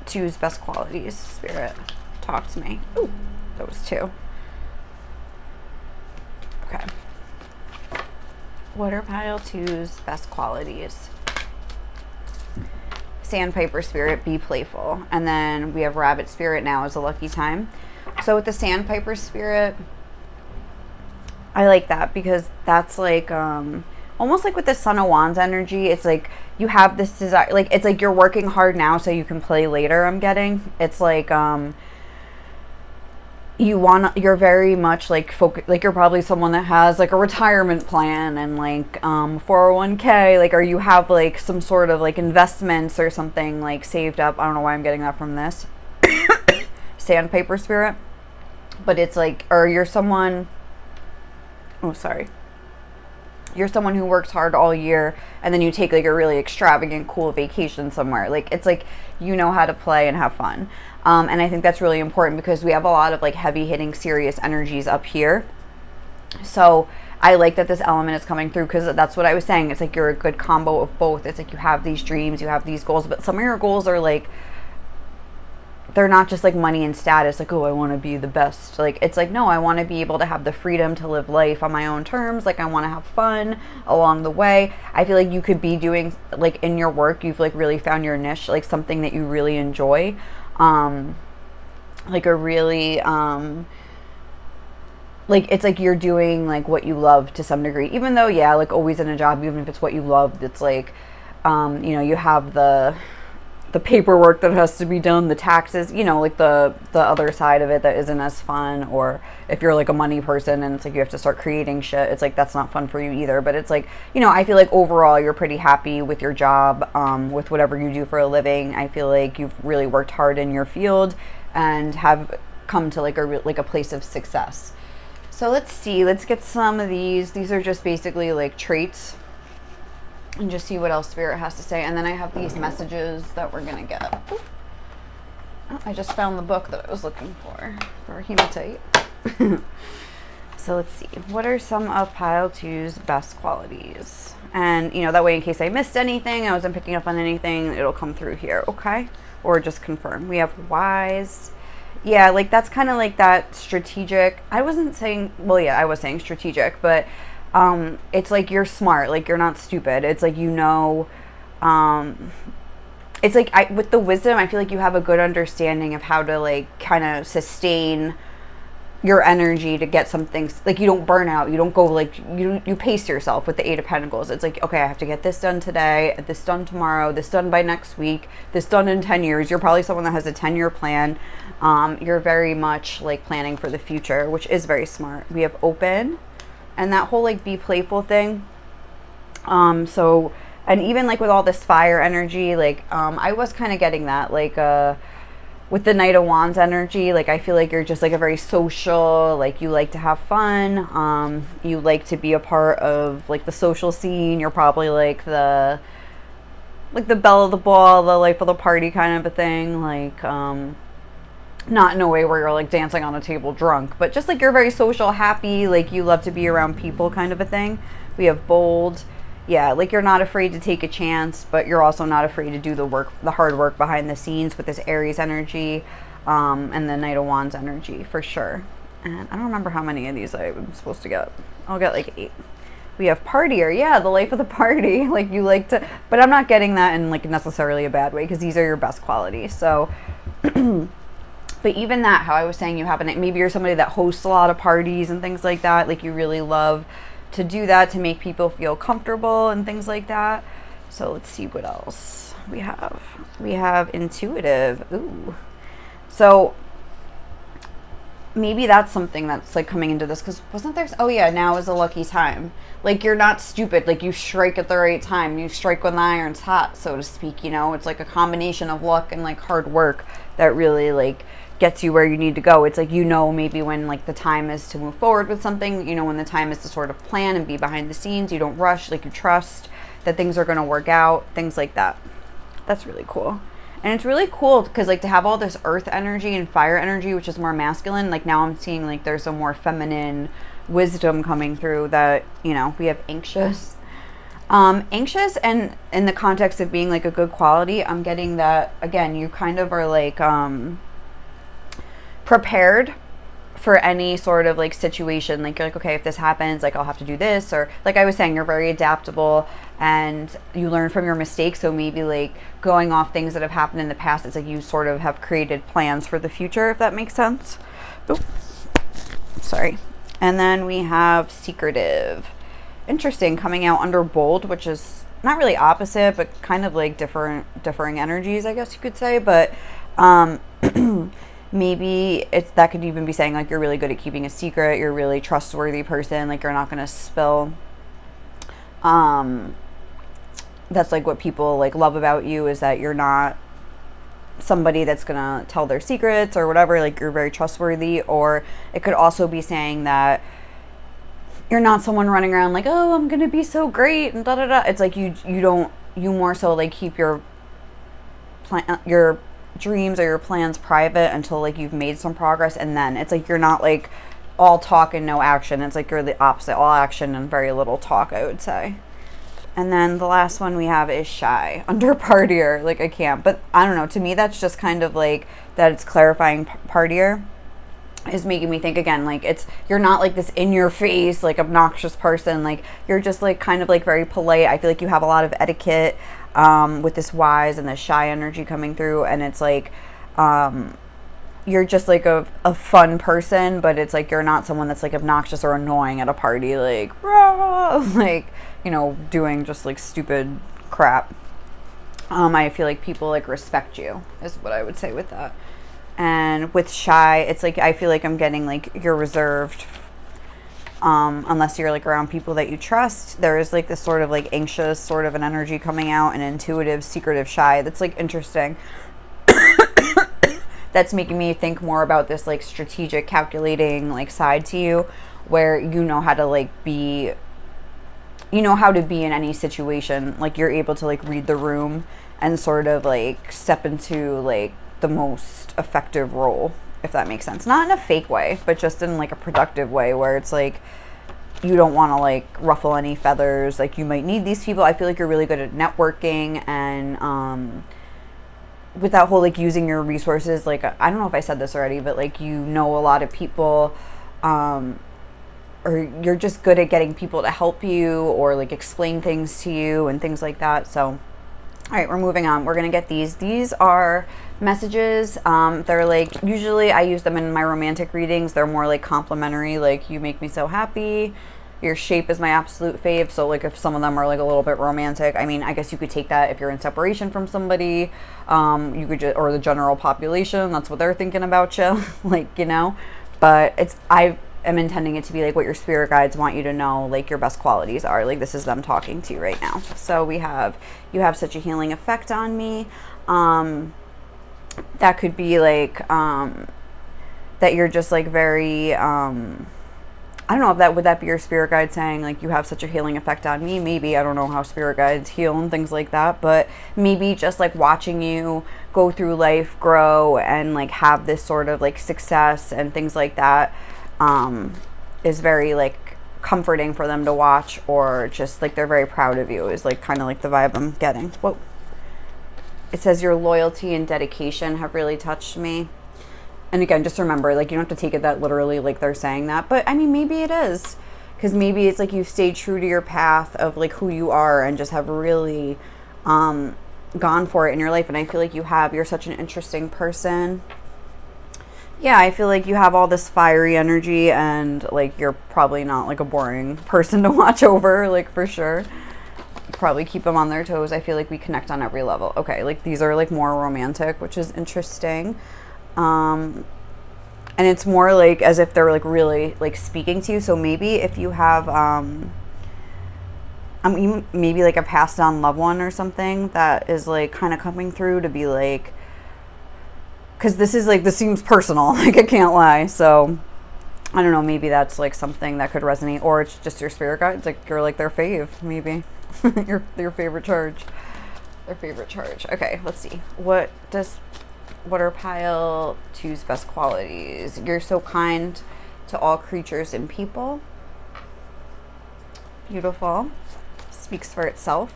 Choose best qualities. Spirit, talk to me. Ooh, those two. Okay. Water pile 2's best qualities. Sandpiper Spirit, be playful. And then we have Rabbit Spirit now as a lucky time. So with the Sandpiper Spirit, I like that, because that's like almost like with the Son of Wands energy. It's like you have this desire, like it's like you're working hard now so you can play later. I'm getting it's like you're very much like like you're probably someone that has like a retirement plan and like 401k, like, or you have like some sort of like investments or something like saved up. I don't know why I'm getting that from this. Sandpaper Spirit. But it's like, or you're someone, you're someone who works hard all year, and then you take like a really extravagant, cool vacation somewhere. Like, it's like, you know how to play and have fun. And I think that's really important, because we have a lot of like heavy hitting, serious energies up here. So I like that this element is coming through, because that's what I was saying. It's like you're a good combo of both. It's like you have these dreams, you have these goals, but some of your goals are like, they're not just like money and status, like, oh, I want to be the best. Like, it's like, no, I want to be able to have the freedom to live life on my own terms. Like, I want to have fun along the way. I feel like you could be doing, like, in your work, you've like really found your niche, like something that you really enjoy. Like a really, like, it's like you're doing like what you love to some degree, even though, yeah, like always in a job, even if it's what you love, it's like, you know, you have the the paperwork that has to be done, the taxes, you know, like the other side of it that isn't as fun. Or if you're like a money person and it's like you have to start creating shit, it's like that's not fun for you either. But it's like, you know, I feel like overall you're pretty happy with your job, with whatever you do for a living. I feel like you've really worked hard in your field and have come to like a place of success. So let's see, let's get some of these. These are just basically like traits, and just see what else Spirit has to say. And then I have these messages that we're gonna get. Oh, I just found the book that I was looking for hematite. So let's see, what are some of pile 2's best qualities? And you know, that way in case I missed anything, I wasn't picking up on anything, it'll come through here, okay? Or just confirm. We have wise. Yeah, like that's kind of like that strategic. I wasn't saying, well, yeah, I was saying strategic, but it's like you're smart, like you're not stupid. It's like, you know, it's like with the wisdom, I feel like you have a good understanding of how to like kind of sustain your energy to get something, like you don't burn out, you don't go like, you pace yourself with the 8 of Pentacles. It's like, okay, I have to get this done today, this done tomorrow, this done by next week, this done in 10 years. You're probably someone that has a 10-year plan. You're very much like planning for the future, which is very smart. We have open, and that whole like be playful thing. So, and even like with all this fire energy, like I was kind of getting that, like with the Knight of Wands energy, like I feel like you're just like a very social, like you like to have fun, you like to be a part of like the social scene. You're probably like the belle of the ball, the life of the party kind of a thing, like not in a way where you're like dancing on a table drunk, but just like you're very social, happy, like you love to be around people kind of a thing. We have bold. Yeah, like you're not afraid to take a chance, but you're also not afraid to do the work, the hard work behind the scenes with this Aries energy, and the Knight of Wands energy for sure. And I don't remember how many of these I'm supposed to get. I'll get like 8. We have partier. Yeah, the life of the party. Like you like to, but I'm not getting that in like necessarily a bad way, because these are your best qualities. So, but even that, how I was saying, you have maybe you're somebody that hosts a lot of parties and things like that. Like you really love to do that to make people feel comfortable and things like that. So let's see what else we have. We have intuitive. Ooh. So maybe that's something that's like coming into this, because wasn't there, oh yeah, now is a lucky time. Like you're not stupid, like you strike at the right time, you strike when the iron's hot, so to speak. You know, it's like a combination of luck and like hard work that really like gets you where you need to go. It's like, you know, maybe when like the time is to move forward with something, you know, when the time is to sort of plan and be behind the scenes, you don't rush, like you trust that things are going to work out, things like that. That's really cool. And it's really cool because like to have all this earth energy and fire energy, which is more masculine, like now I'm seeing like there's a more feminine wisdom coming through that, you know, we have anxious. Anxious, and in the context of being like a good quality, I'm getting that, again, you kind of are like prepared for any sort of like situation. Like you're like, okay, if this happens, like I'll have to do this. Or like I was saying, you're very adaptable and you learn from your mistakes. So maybe like going off things that have happened in the past, it's like you sort of have created plans for the future, if that makes sense. Oop. Sorry. And then we have secretive. Interesting, coming out under bold, which is not really opposite, but kind of like differing energies, I guess you could say. But maybe it's, that could even be saying like you're really good at keeping a secret, you're a really trustworthy person, like you're not going to spill. That's like what people like love about you, is that you're not somebody that's going to tell their secrets or whatever, like you're very trustworthy. Or it could also be saying that you're not someone running around like, oh, I'm going to be so great and da da da. It's like you more so like keep your dreams or your plans private until like you've made some progress, and then it's like you're not like all talk and no action. It's like you're the opposite, all action and very little talk, I would say. And then the last one we have is shy under partier. Like I can't, but I don't know, to me that's just kind of like that it's clarifying. Partier is making me think again, like it's, you're not like this in your face like obnoxious person, like you're just like kind of like very polite. I feel like you have a lot of etiquette with this wise and this shy energy coming through, and it's like you're just like a fun person, but it's like you're not someone that's like obnoxious or annoying at a party, like rah, like, you know, doing just like stupid crap. I feel like people like respect you is what I would say with that. And with shy, it's like I feel like I'm getting like you're reserved, unless you're like around people that you trust. There is like this sort of like anxious sort of an energy coming out, and intuitive, secretive, shy. That's like interesting. That's making me think more about this like strategic, calculating like side to you, where you know how to like be, you know how to be in any situation. Like you're able to like read the room and sort of like step into like the most effective role, if that makes sense. Not in a fake way, but just in like a productive way, where it's like you don't want to like ruffle any feathers. Like you might need these people. I feel like you're really good at networking, and with that whole like using your resources, like I don't know if I said this already, but like you know a lot of people, or you're just good at getting people to help you or like explain things to you and things like that. So all right, we're moving on. We're gonna get these are messages. They're like, usually I use them in my romantic readings. They're more like complimentary, like you make me so happy, your shape is my absolute fave. So like if some of them are like a little bit romantic, I mean, I guess you could take that if you're in separation from somebody. You could just, or the general population, that's what they're thinking about you. Like, you know, but I am intending it to be like what your spirit guides want you to know, like your best qualities are. Like this is them talking to you right now. So we have, you have such a healing effect on me. That could be like that you're just like very I don't know if that would that be your spirit guide saying like you have such a healing effect on me. Maybe, I don't know how spirit guides heal and things like that, but maybe just like watching you go through life, grow, and like have this sort of like success and things like that is very like comforting for them to watch, or just like they're very proud of you is like kind of like the vibe I'm getting. Whoa. It says your loyalty and dedication have really touched me. And again, just remember, like, you don't have to take it that literally, like they're saying that, but I mean, maybe it is, because maybe it's like you've stayed true to your path of like who you are and just have really gone for it in your life. And I feel like you're such an interesting person. Yeah, I feel like you have all this fiery energy, and like you're probably not like a boring person to watch over, like for sure. Probably keep them on their toes. I feel like we connect on every level. Okay, like these are like more romantic, which is interesting. And it's more like as if they're like really like speaking to you. So maybe if you have maybe like a passed on loved one or something that is like kind of coming through to be like, because this seems personal, like I can't lie. So I don't know, maybe that's like something that could resonate, or it's just your spirit guides, like you're like their fave, maybe. your favorite charge. Their favorite charge. Okay, let's see. What are Pile 2's best qualities? You're so kind to all creatures and people. Beautiful. Speaks for itself.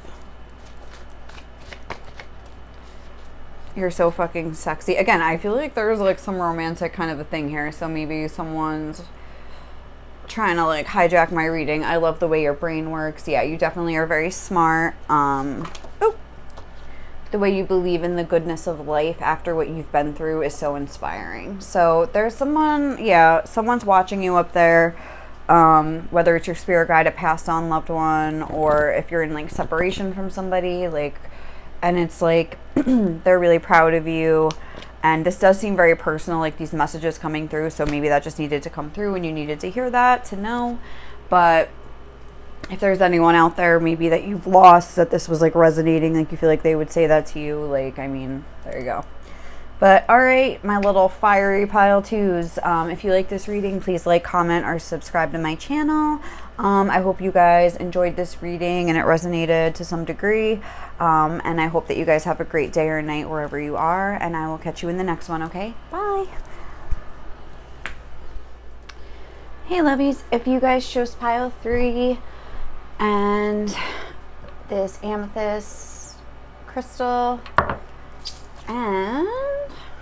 You're so fucking sexy. Again, I feel like there's like some romantic kind of a thing here. So maybe someone's trying to like hijack my reading. I love the way your brain works. Yeah, you definitely are very smart. The way you believe in the goodness of life after what you've been through is so inspiring. So there's someone's watching you up there, whether it's your spirit guide, a passed on loved one, or if you're in like separation from somebody, like, and it's like they're really proud of you. And this does seem very personal, like these messages coming through. So maybe that just needed to come through and you needed to hear that to know. But if there's anyone out there maybe that you've lost, that this was like resonating, like you feel like they would say that to you, like, I mean, there you go. But all right, my little fiery Pile 2s, if you like this reading, please like, comment, or subscribe to my channel. I hope you guys enjoyed this reading and it resonated to some degree. And I hope that you guys have a great day or night wherever you are, and I will catch you in the next one. Okay, bye. Hey lovies, if you guys chose Pile 3 and this amethyst crystal and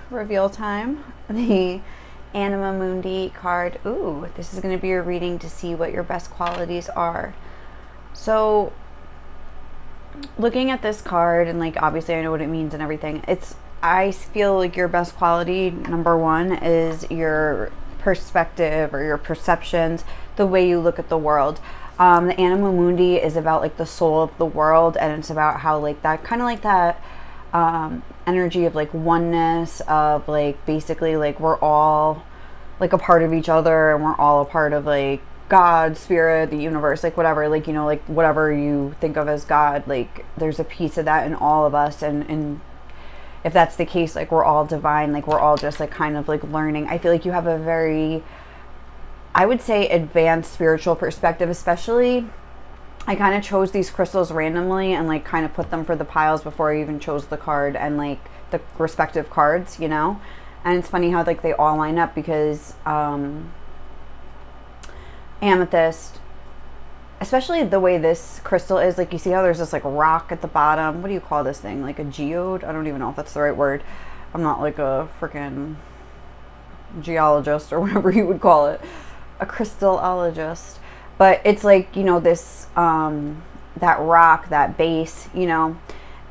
reveal time, the Anima Mundi card. Ooh, this is going to be your reading to see what your best qualities are. So looking at this card, and like obviously I know what it means and everything, I feel like your best quality, number one, is your perspective or your perceptions, the way you look at the world. The Anima Mundi is about like the soul of the world, and it's about how like that kind of like that energy of like oneness, of like basically like we're all like a part of each other, and we're all a part of like God, spirit, the universe, like whatever, like, you know, like whatever you think of as God, like there's a piece of that in all of us. And if that's the case, like we're all divine, like we're all just like kind of like learning. I feel like you have a very, I would say, advanced spiritual perspective. Especially, I kind of chose these crystals randomly and like kind of put them for the piles before I even chose the card and like the respective cards, you know. And it's funny how like they all line up, because amethyst, especially the way this crystal is, like you see how there's this like rock at the bottom. What do you call this thing? Like a geode? I don't even know if that's the right word. I'm not like a freaking geologist or whatever you would call it, a crystallologist. But it's like, you know, this that rock, that base, you know,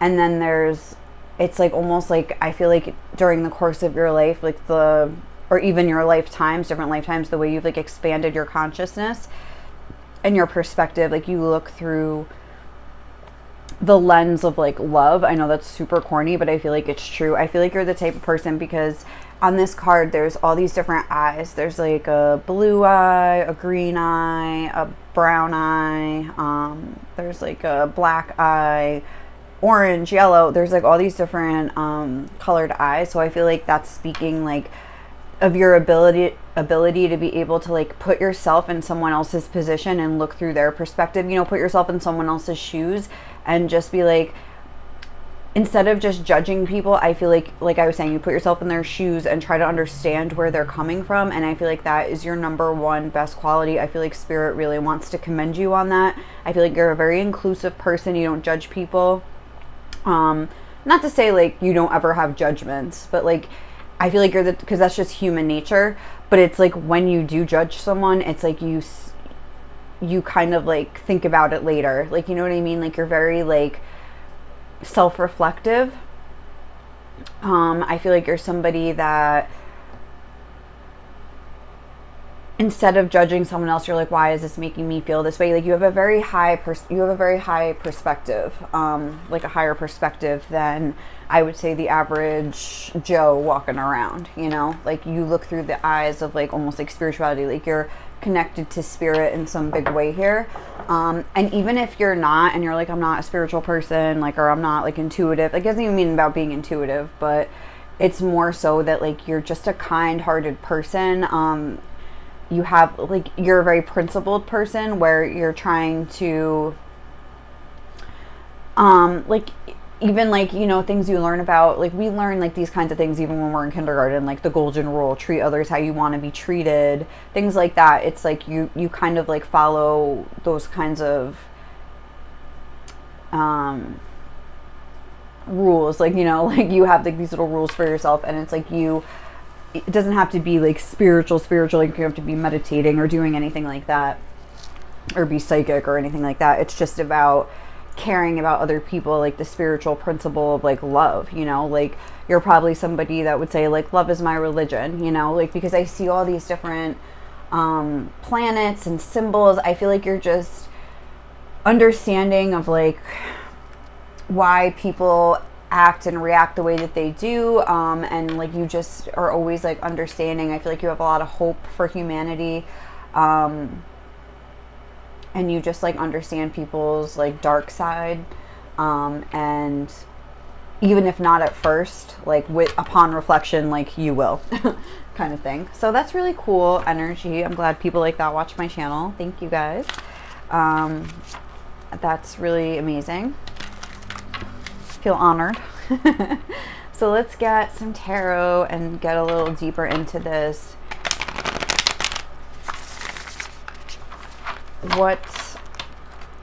and then there's, it's like almost like, I feel like during the course of your life, like the, or even your lifetimes, different lifetimes, the way you've like expanded your consciousness and your perspective, like you look through the lens of like love. I know that's super corny, but I feel like it's true. I feel like you're the type of person, because on this card there's all these different eyes. There's like a blue eye, a green eye, a brown eye, there's like a black eye, orange, yellow. There's like all these different colored eyes. So I feel like that's speaking like of your ability to be able to like put yourself in someone else's position and look through their perspective, you know, put yourself in someone else's shoes and just be like, instead of just judging people, I feel like I was saying, you put yourself in their shoes and try to understand where they're coming from. And I feel like that is your number one best quality. I feel like spirit really wants to commend you on that. I feel like you're a very inclusive person. You don't judge people. Not to say like you don't ever have judgments, but like I feel like you're because that's just human nature. But it's like when you do judge someone, it's like you kind of like think about it later. Like, you know what I mean? Like you're very like self-reflective. I feel like you're somebody that instead of judging someone else, you're like, why is this making me feel this way? Like you have a very high perspective, like a higher perspective than I would say the average Joe walking around, you know, like you look through the eyes of like almost like spirituality, like you're connected to spirit in some big way here. And even if you're not, and you're like, I'm not a spiritual person, like, or I'm not like intuitive, like it doesn't even mean about being intuitive, but it's more so that like you're just a kind-hearted person. You have like, you're a very principled person where you're trying to like even like, you know, things you learn about, like we learn like these kinds of things even when we're in kindergarten, like the golden rule, treat others how you want to be treated, things like that. It's like you kind of like follow those kinds of rules, like, you know, like you have like these little rules for yourself, and it's like it doesn't have to be like spiritual, like you have to be meditating or doing anything like that, or be psychic or anything like that. It's just about caring about other people, like the spiritual principle of like love, you know, like you're probably somebody that would say like love is my religion, you know, like because I see all these different planets and symbols. I feel like you're just understanding of like why people act and react the way that they do, and like you just are always like understanding. I feel like you have a lot of hope for humanity, and you just like understand people's like dark side, and even if not at first, like upon reflection, like you will kind of thing. So that's really cool energy. I'm glad people like that watch my channel. Thank you guys. That's really amazing. Feel honored. So let's get some tarot and get a little deeper into this. What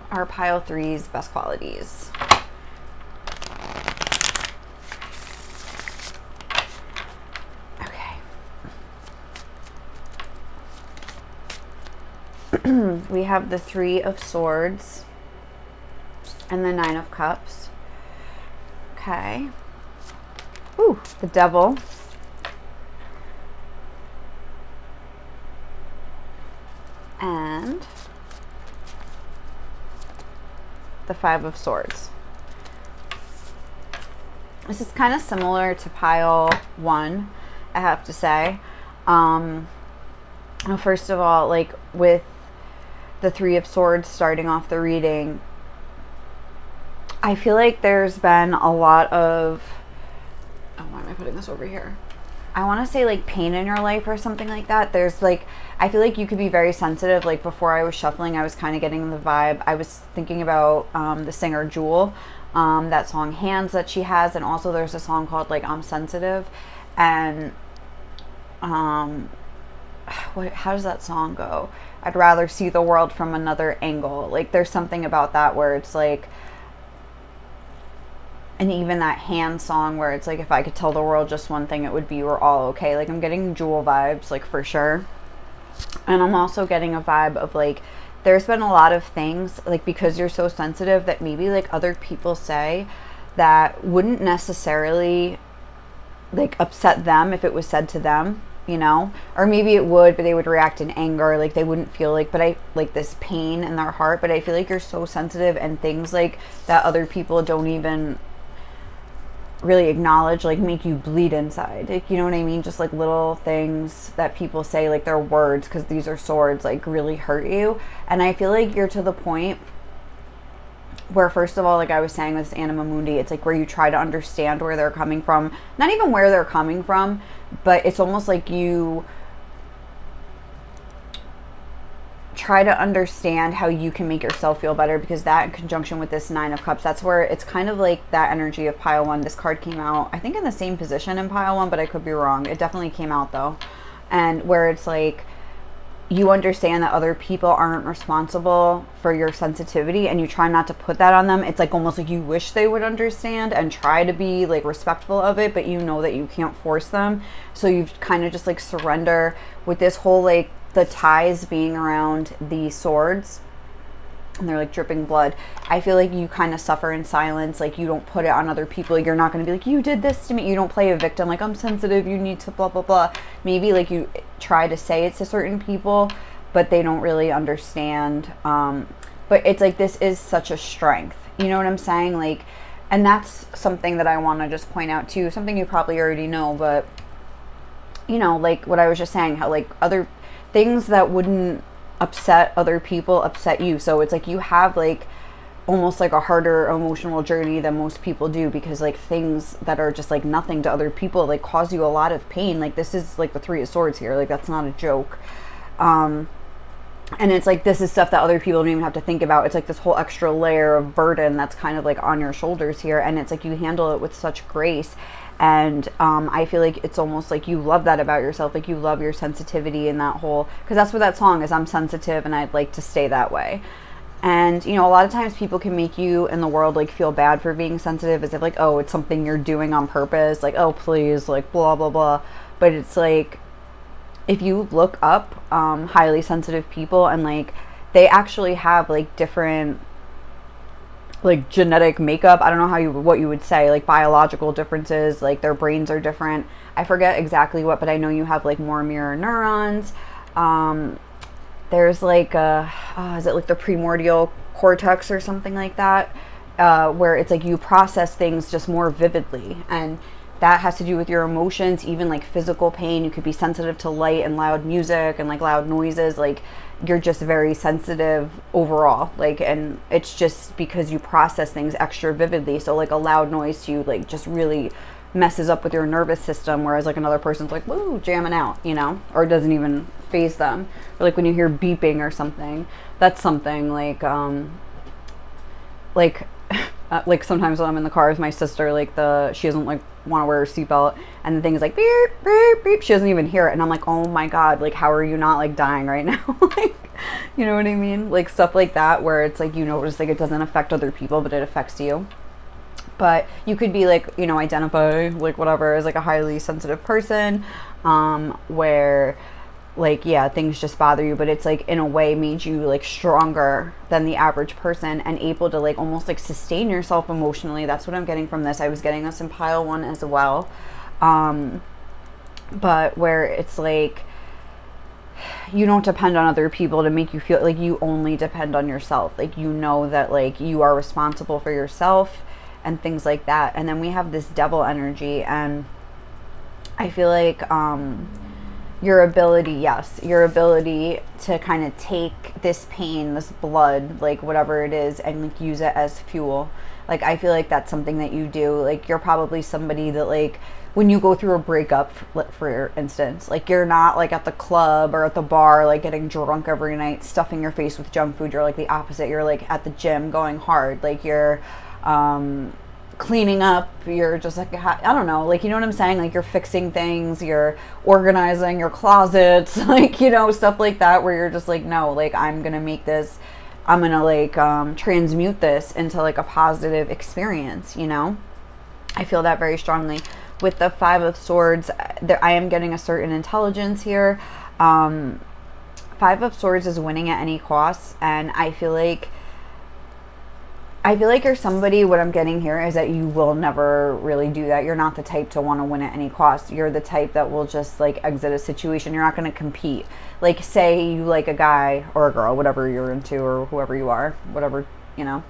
are pile 3's best qualities? Okay. We have the 3 of Swords and the 9 of Cups. Okay. Ooh, the Devil. And the 5 of Swords. This is kind of similar to pile 1, I have to say. First of all, like with the 3 of Swords starting off the reading, I feel like there's been a lot of, oh, why am I putting this over here? I want to say like pain in your life or something like that. There's like, I feel like you could be very sensitive. Like before I was shuffling, I was kind of getting the vibe. I was thinking about the singer Jewel, that song Hands that she has. And also there's a song called like I'm Sensitive. And how does that song go? I'd rather see the world from another angle. Like there's something about that where it's like, and even that Hand song where it's like, if I could tell the world just one thing, it would be we're all okay. Like I'm getting Jewel vibes, like for sure. And I'm also getting a vibe of like, there's been a lot of things, like because you're so sensitive, that maybe like other people say that wouldn't necessarily like upset them if it was said to them, you know? Or maybe it would, but they would react in anger, like they wouldn't feel like, but I like this pain in their heart. But I feel like you're so sensitive, and things like that other people don't even really acknowledge like make you bleed inside, like, you know what I mean? Just like little things that people say, like their words, because these are swords, like really hurt you. And I feel like you're to the point where, first of all, like I was saying, this Anima Mundi, it's like where you try to understand where they're coming from, not even where they're coming from, but it's almost like you try to understand how you can make yourself feel better, because that in conjunction with this 9 of Cups, that's where it's kind of like that energy of pile 1. This card came out, I think, in the same position in pile 1, but I could be wrong. It definitely came out though. And where it's like, you understand that other people aren't responsible for your sensitivity, and you try not to put that on them. It's like almost like you wish they would understand and try to be like respectful of it, but you know that you can't force them. So you kind of just like surrender with this whole like the ties being around the swords, and they're like dripping blood. I feel like you kind of suffer in silence. Like you don't put it on other people. You're not going to be like, you did this to me. You don't play a victim, like I'm sensitive, you need to blah blah blah. Maybe like you try to say it to certain people, but they don't really understand. But it's like, this is such a strength, you know what I'm saying? Like, and that's something that I want to just point out too, something you probably already know, but you know, like what I was just saying, how like other things that wouldn't upset other people upset you. So it's like you have like almost like a harder emotional journey than most people do, because like things that are just like nothing to other people like cause you a lot of pain. Like this is like the 3 of Swords here, like that's not a joke. And it's like, this is stuff that other people don't even have to think about. It's like this whole extra layer of burden that's kind of like on your shoulders here, and it's like you handle it with such grace. And I feel like it's almost like you love that about yourself. Like you love your sensitivity and that whole, because that's what that song is, I'm sensitive and I'd like to stay that way. And you know, a lot of times people can make you in the world like feel bad for being sensitive, as if like, oh, it's something you're doing on purpose, like, oh please, like blah blah blah. But it's like, if you look up highly sensitive people, and like they actually have like different like genetic makeup, I don't know what you would say, like biological differences, like their brains are different. I forget exactly what, but I know you have like more mirror neurons. There's like is it like the primordial cortex or something like that, where it's like you process things just more vividly, and that has to do with your emotions, even like physical pain. You could be sensitive to light and loud music and like loud noises. Like you're just very sensitive overall, like, and it's just because you process things extra vividly. So like a loud noise to you like just really messes up with your nervous system, whereas like another person's like, woo, jamming out, you know, or it doesn't even faze them. Or like when you hear beeping or something, that's something like like sometimes when I'm in the car with my sister, like she doesn't like want to wear her seatbelt, and the thing is like beep beep beep, she doesn't even hear it, and I'm like, oh my god, like how are you not like dying right now? Like, you know what I mean? Like stuff like that, where it's like, you notice like it doesn't affect other people, but it affects you. But you could be like, you know, identify like whatever as like a highly sensitive person, where like, yeah, things just bother you, but it's like in a way made you like stronger than the average person, and able to like almost like sustain yourself emotionally. That's what I'm getting from this. I was getting this in pile 1 as well. But where it's like, you don't depend on other people to make you feel like, you only depend on yourself. Like, you know that like you are responsible for yourself, and things like that. And then we have this devil energy, and I feel like your ability to kind of take this pain, this blood, like whatever it is, and like use it as fuel. Like, I feel like that's something that you do. Like, you're probably somebody that, like, when you go through a breakup, for instance, like, you're not like at the club or at the bar, like getting drunk every night, stuffing your face with junk food. You're like the opposite. You're like at the gym going hard. Like, you're cleaning up. You're just like, I don't know, like, you know what I'm saying? Like, you're fixing things, you're organizing your closets, like, you know, stuff like that, where you're just like, no, like, I'm gonna make this, I'm gonna like transmute this into like a positive experience, you know? I feel that very strongly. With the Five of Swords, I am getting a certain intelligence here. Five of Swords is winning at any cost, and I feel like you're somebody, what I'm getting here is that you will never really do that. You're not the type to want to win at any cost. You're the type that will just like exit a situation. You're not going to compete. Like, say you like a guy or a girl, whatever you're into, or whoever you are, whatever, you know,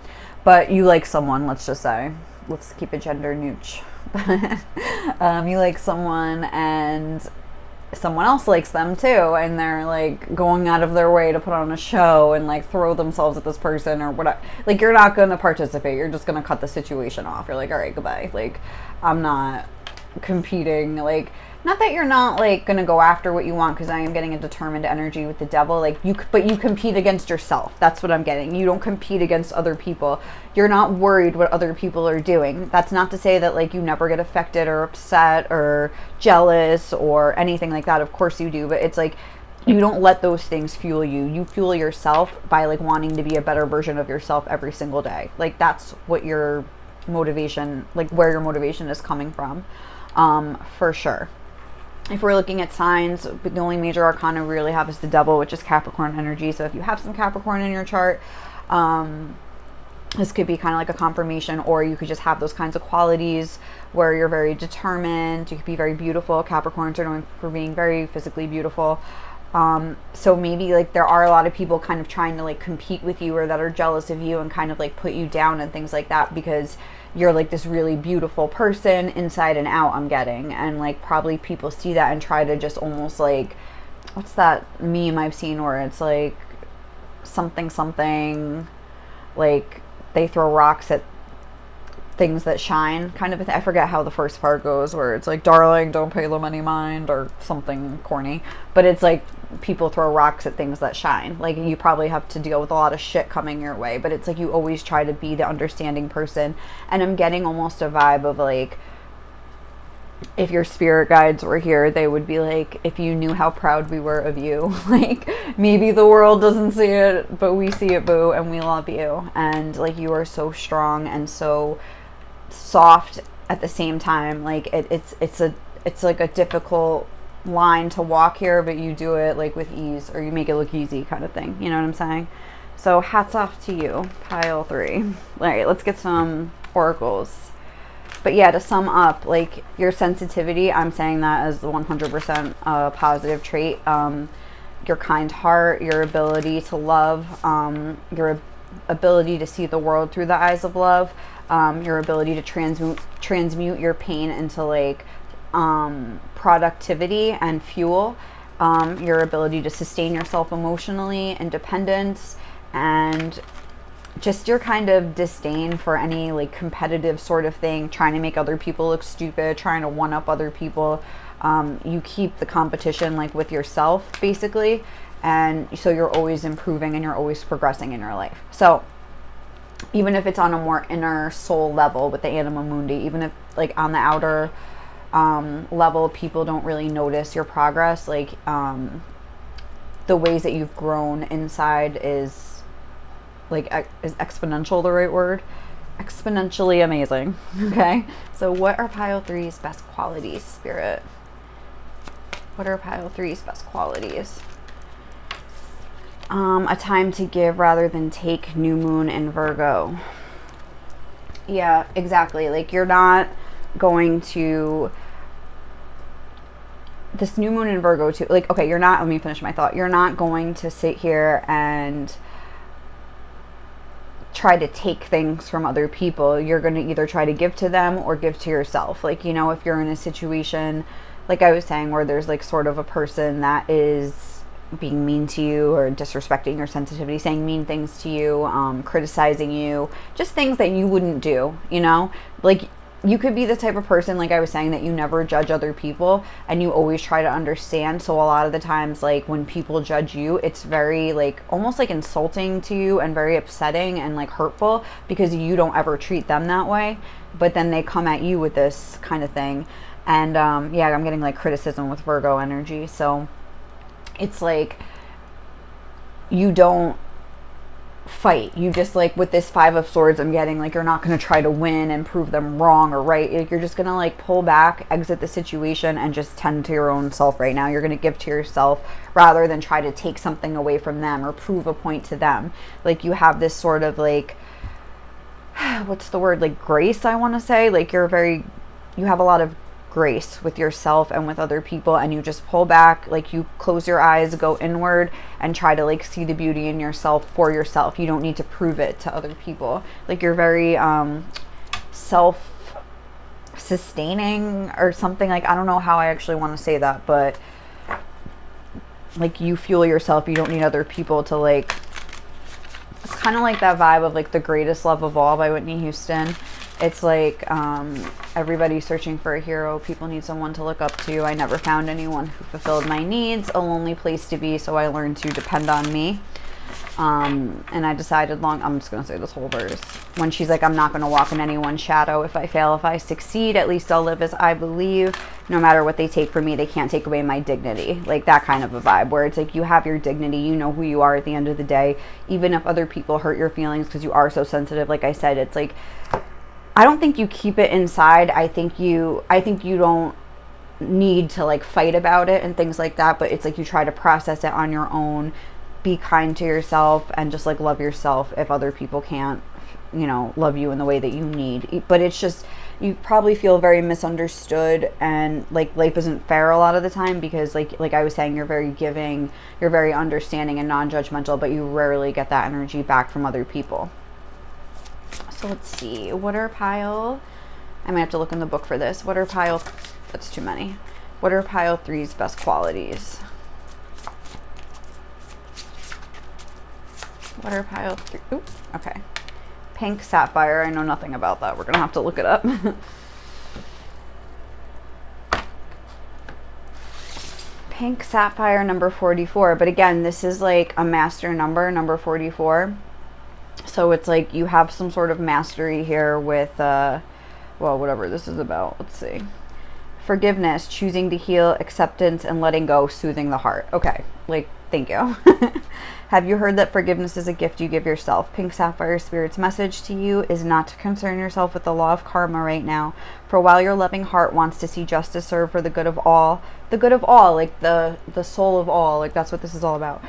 but you like someone, let's just say, let's keep it gender neutral. You like someone and someone else likes them too, and they're like going out of their way to put on a show and like throw themselves at this person or whatever. Like, you're not going to participate. You're just going to cut the situation off. You're like, all right, goodbye. Like, I'm not competing. Like, not that you're not like going to go after what you want, because I am getting a determined energy with the devil. Like, but you compete against yourself. That's what I'm getting. You don't compete against other people. You're not worried what other people are doing. That's not to say that like you never get affected or upset or jealous or anything like that. Of course you do, but it's like you don't let those things fuel you. You fuel yourself by like wanting to be a better version of yourself every single day. Like, that's what your motivation, like where your motivation is coming from, for sure. If we're looking at signs, the only major arcana we really have is the devil, which is Capricorn energy. So if you have some Capricorn in your chart, this could be kind of like a confirmation, or you could just have those kinds of qualities where you're very determined. You could be very beautiful. Capricorns are known for being very physically beautiful. So maybe like there are a lot of people kind of trying to like compete with you, or that are jealous of you and kind of like put you down and things like that, because you're like this really beautiful person inside and out, I'm getting. And like probably people see that and try to just almost like, what's that meme I've seen where it's like something like they throw rocks at things that shine, kind of a thing. I forget how the first part goes, where it's like, darling, don't pay them any mind, or something corny, but it's like people throw rocks at things that shine. Like, you probably have to deal with a lot of shit coming your way, but it's like you always try to be the understanding person. And I'm getting almost a vibe of like, if your spirit guides were here, they would be like, if you knew how proud we were of you, like, maybe the world doesn't see it, but we see it, boo, and we love you. And like, you are so strong and so soft at the same time. Like, it's like a difficult line to walk here, but you do it like with ease, or you make it look easy, kind of thing. You know what I'm saying? So hats off to you, pile 3. All right, let's get some oracles. But yeah, to sum up, like, your sensitivity, I'm saying that as 100% a positive trait. Your kind heart, your ability to love, your ability to see the world through the eyes of love, your ability to transmute your pain into like productivity and fuel, your ability to sustain yourself emotionally, independence, and just your kind of disdain for any like competitive sort of thing, trying to make other people look stupid, trying to one up other people. You keep the competition like with yourself, basically, and so you're always improving and you're always progressing in your life. So even if it's on a more inner soul level with the anima mundi, even if like on the outer level people don't really notice your progress, like the ways that you've grown inside is like, is exponential the right word? Exponentially amazing. Okay, so what are pile 3's best qualities, Spirit? What are pile 3's best qualities? A time to give rather than take, new moon in Virgo. Yeah, exactly. Like, you're not going to, this new moon in Virgo too, like, okay, you're not, let me finish my thought. You're not going to sit here and try to take things from other people. You're going to either try to give to them or give to yourself. Like, you know, if you're in a situation, like I was saying, where there's like sort of a person that is being mean to you or disrespecting your sensitivity, saying mean things to you, criticizing you, just things that you wouldn't do, you know? Like, you could be the type of person, like I was saying, that you never judge other people and you always try to understand. So a lot of the times, like when people judge you, it's very like almost like insulting to you and very upsetting and like hurtful because you don't ever treat them that way. But then they come at you with this kind of thing. And yeah, I'm getting like criticism with Virgo energy. So it's like you don't fight. You just, like with this Five of Swords, I'm getting like you're not going to try to win and prove them wrong or right. Like, you're just going to like pull back, exit the situation, and just tend to your own self right now. You're going to give to yourself rather than try to take something away from them or prove a point to them. Like, you have this sort of like, what's the word, like grace, I want to say. Like, you have a lot of grace with yourself and with other people, and you just pull back, like you close your eyes, go inward, and try to like see the beauty in yourself for yourself. You don't need to prove it to other people. Like, you're very self-sustaining or something. Like, I don't know how I actually want to say that, but like you fuel yourself. You don't need other people to like, it's kind of like that vibe of like The Greatest Love of All by Whitney Houston. It's like everybody's searching for a hero. People need someone to look up to. I never found anyone who fulfilled my needs. A lonely place to be, so I learned to depend on me. And I decided I'm just going to say this whole verse. When she's like, I'm not going to walk in anyone's shadow. If I fail, if I succeed, at least I'll live as I believe. No matter what they take from me, they can't take away my dignity. Like, that kind of a vibe where it's like you have your dignity. You know who you are at the end of the day. Even if other people hurt your feelings because you are so sensitive. Like I said, it's like, I don't think you keep it inside. I think you don't need to like fight about it and things like that, but it's like you try to process it on your own, be kind to yourself, and just like love yourself if other people can't, you know, love you in the way that you need. But it's just, you probably feel very misunderstood, and like life isn't fair a lot of the time because like I was saying, you're very giving, you're very understanding and non-judgmental, but you rarely get that energy back from other people. So let's see, what are pile, I might have to look in the book for this. What are pile, that's too many. What are pile 3's best qualities? What are pile 3, oops, okay. Pink sapphire, I know nothing about that. We're gonna have to look it up. Pink sapphire, number 44. But again, this is like a master number 44. So it's like you have some sort of mastery here with, well, whatever this is about. Let's see. Forgiveness, choosing to heal, acceptance, and letting go, soothing the heart. Okay, like, thank you. Have you heard that forgiveness is a gift you give yourself? Pink Sapphire Spirit's message to you is not to concern yourself with the law of karma right now. For while your loving heart wants to see justice serve for the good of all, like the soul of all, like that's what this is all about.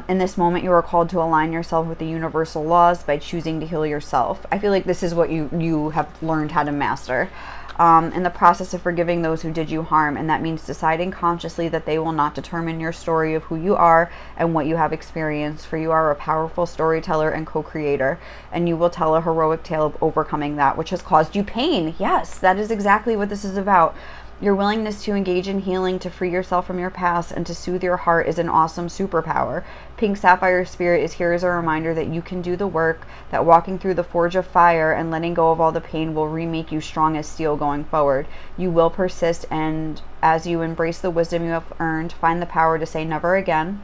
In this moment, you are called to align yourself with the universal laws by choosing to heal yourself. I feel like this is what you have learned how to master. In the process of forgiving those who did you harm, and that means deciding consciously that they will not determine your story of who you are and what you have experienced, for you are a powerful storyteller and co-creator, and you will tell a heroic tale of overcoming that which has caused you pain. Yes, that is exactly what this is about. Your willingness to engage in healing, to free yourself from your past, and to soothe your heart is an awesome superpower. Pink Sapphire Spirit is here as a reminder that you can do the work, that walking through the forge of fire and letting go of all the pain will remake you strong as steel going forward. You will persist, and as you embrace the wisdom you have earned, find the power to say never again,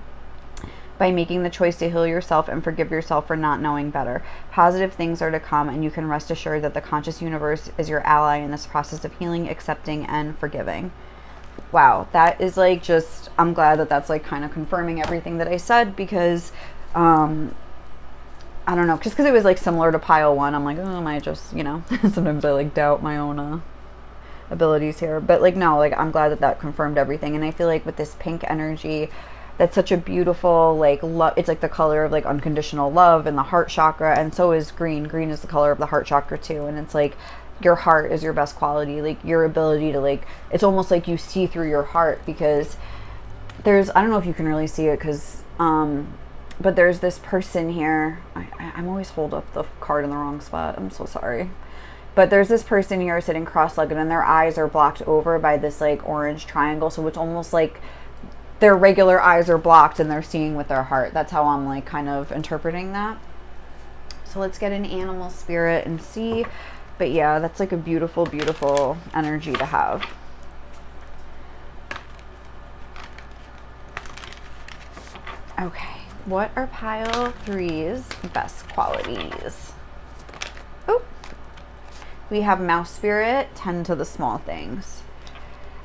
by making the choice to heal yourself and forgive yourself for not knowing better. Positive things are to come, and you can rest assured that the conscious universe is your ally in this process of healing, accepting, and forgiving. Wow, that is like just, I'm glad that that's like kind of confirming everything that I said, because I don't know, just because it was like similar to pile 1, I'm like, oh, am I just, you know, sometimes I like doubt my own abilities here, but like no, like I'm glad that that confirmed everything. And I feel like with this pink energy, that's such a beautiful, like, love. It's like the color of like unconditional love and the heart chakra, and so is green. Green is the color of the heart chakra too, and it's like your heart is your best quality, like your ability to like, it's almost like you see through your heart, because there's, I don't know if you can really see it, because But there's this person here. I'm always hold up the card in the wrong spot. I'm so sorry. But there's this person here sitting cross-legged, and their eyes are blocked over by this like orange triangle. So it's almost like their regular eyes are blocked and they're seeing with their heart. That's how I'm like kind of interpreting that. So let's get an animal spirit and see. But yeah, that's like a beautiful, beautiful energy to have. Okay, what are pile 3's best qualities? Oh, we have mouse spirit, tend to the small things.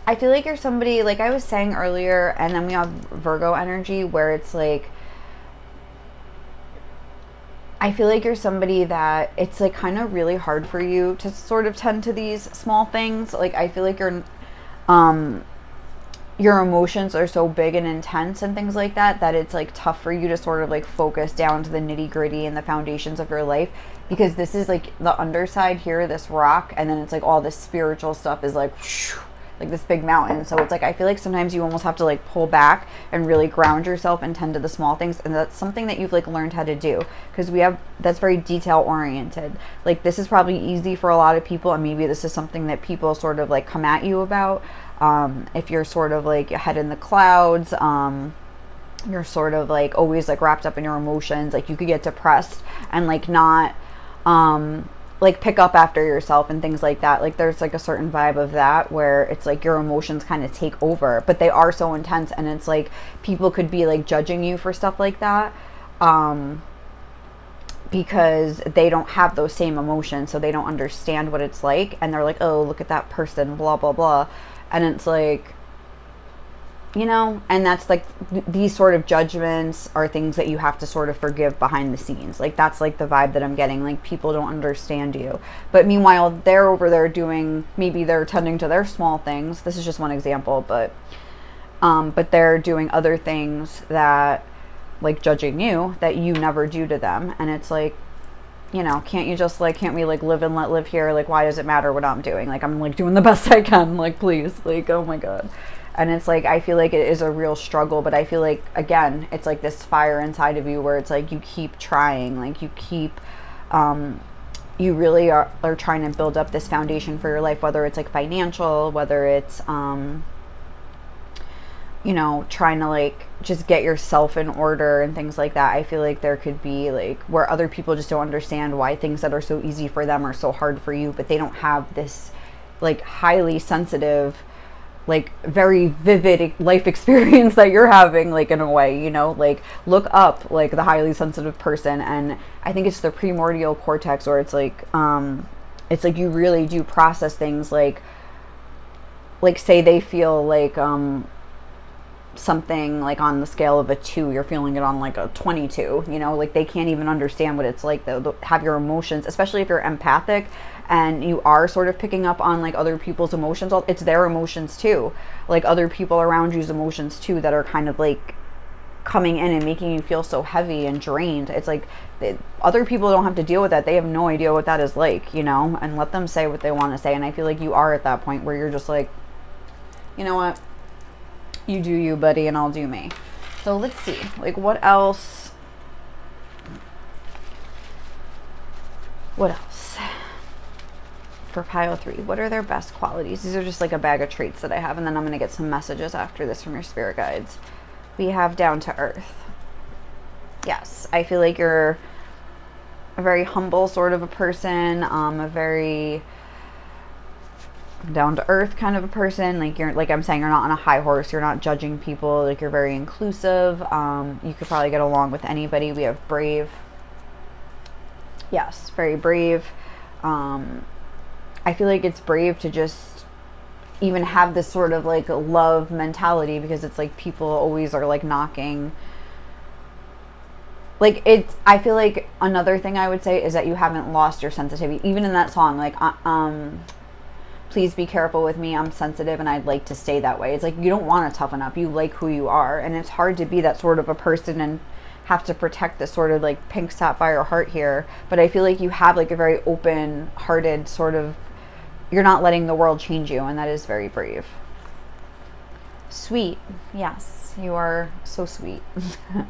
I feel like you're somebody, like I was saying earlier, and then we have Virgo energy where it's like, I feel like you're somebody that it's like kind of really hard for you to sort of tend to these small things. Like I feel like your emotions are so big and intense and things like that, that it's like tough for you to sort of like focus down to the nitty gritty and the foundations of your life, because this is like the underside here, this rock, and then it's like all this spiritual stuff is like this big mountain. So it's like I feel like sometimes you almost have to like pull back and really ground yourself and tend to the small things, and that's something that you've like learned how to do, because that's very detail oriented. Like this is probably easy for a lot of people, and maybe this is something that people sort of like come at you about. If you're sort of like head in the clouds, you're sort of like always like wrapped up in your emotions, like you could get depressed and like not like pick up after yourself and things like that. Like there's like a certain vibe of that where it's like your emotions kind of take over, but they are so intense, and it's like people could be like judging you for stuff like that because they don't have those same emotions, so they don't understand what it's like, and they're like, oh, look at that person, blah blah blah. And it's like, you know, and that's like these sort of judgments are things that you have to sort of forgive behind the scenes. Like that's like the vibe that I'm getting. Like people don't understand you, but meanwhile they're over there doing, maybe they're tending to their small things. This is just one example, but they're doing other things that like judging you that you never do to them. And it's like, you know, can't we like live and let live here? Like, why does it matter what I'm doing? Like, I'm like doing the best I can, like, please, like, oh my God. And it's like, I feel like it is a real struggle, but I feel like, again, it's like this fire inside of you where it's like, you keep trying, like you keep, you really are trying to build up this foundation for your life, whether it's like financial, whether it's, you know, trying to like just get yourself in order and things like that. I feel like there could be like where other people just don't understand why things that are so easy for them are so hard for you, but they don't have this like highly sensitive, like very vivid life experience that you're having, like in a way, you know, like look up like the highly sensitive person, and I think it's the primordial cortex, or it's like you really do process things like say they feel like something like on the scale of a 2, you're feeling it on like a 22, you know, like they can't even understand what it's like to have your emotions, especially if you're empathic and you are sort of picking up on like other people's emotions. It's their emotions too, like other people around you's emotions too, that are kind of like coming in and making you feel so heavy and drained. It's like other people don't have to deal with that. They have no idea what that is like, you know, and let them say what they want to say. And I feel like you are at that point where you're just like, you know what, you do you, buddy, and I'll do me. So let's see, like what else? What else? For pile 3, what are their best qualities? These are just like a bag of traits that I have, and then I'm going to get some messages after this from your spirit guides. We have down to earth. Yes, I feel like you're a very humble sort of a person, a very down to earth kind of a person. Like you're, like I'm saying, you're not on a high horse, you're not judging people, like you're very inclusive. You could probably get along with anybody. We have brave. Yes, very brave. I feel like it's brave to just even have this sort of like love mentality, because it's like people always are like knocking. Like it's, I feel like another thing I would say is that you haven't lost your sensitivity. Even in that song, like, please be careful with me, I'm sensitive and I'd like to stay that way. It's like you don't want to toughen up, you like who you are, and it's hard to be that sort of a person and have to protect this sort of like pink sapphire heart here. But I feel like you have like a very open hearted sort of, you're not letting the world change you, and that is very brave. Sweet. Yes, you are so sweet.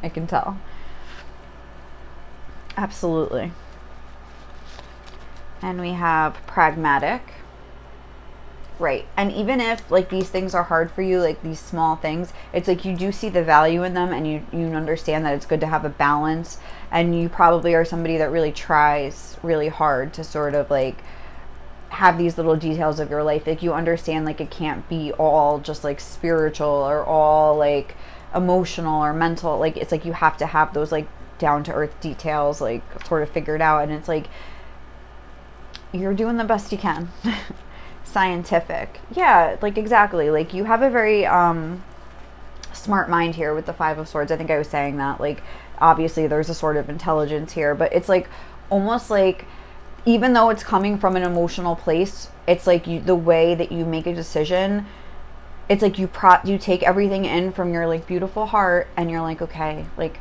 I can tell. Absolutely. And we have pragmatic. Right. And even if like these things are hard for you, like these small things, it's like you do see the value in them, and you understand that it's good to have a balance, and you probably are somebody that really tries really hard to sort of like have these little details of your life. Like you understand like it can't be all just like spiritual or all like emotional or mental. Like it's like you have to have those like down to earth details like sort of figured out, and it's like you're doing the best you can. Scientific. Yeah, like exactly. Like you have a very smart mind here with the Five of Swords. I think I was saying that. Like obviously there's a sort of intelligence here, but it's like almost like even though it's coming from an emotional place, it's like the way that you make a decision, it's like you take everything in from your like beautiful heart, and you're like, okay, like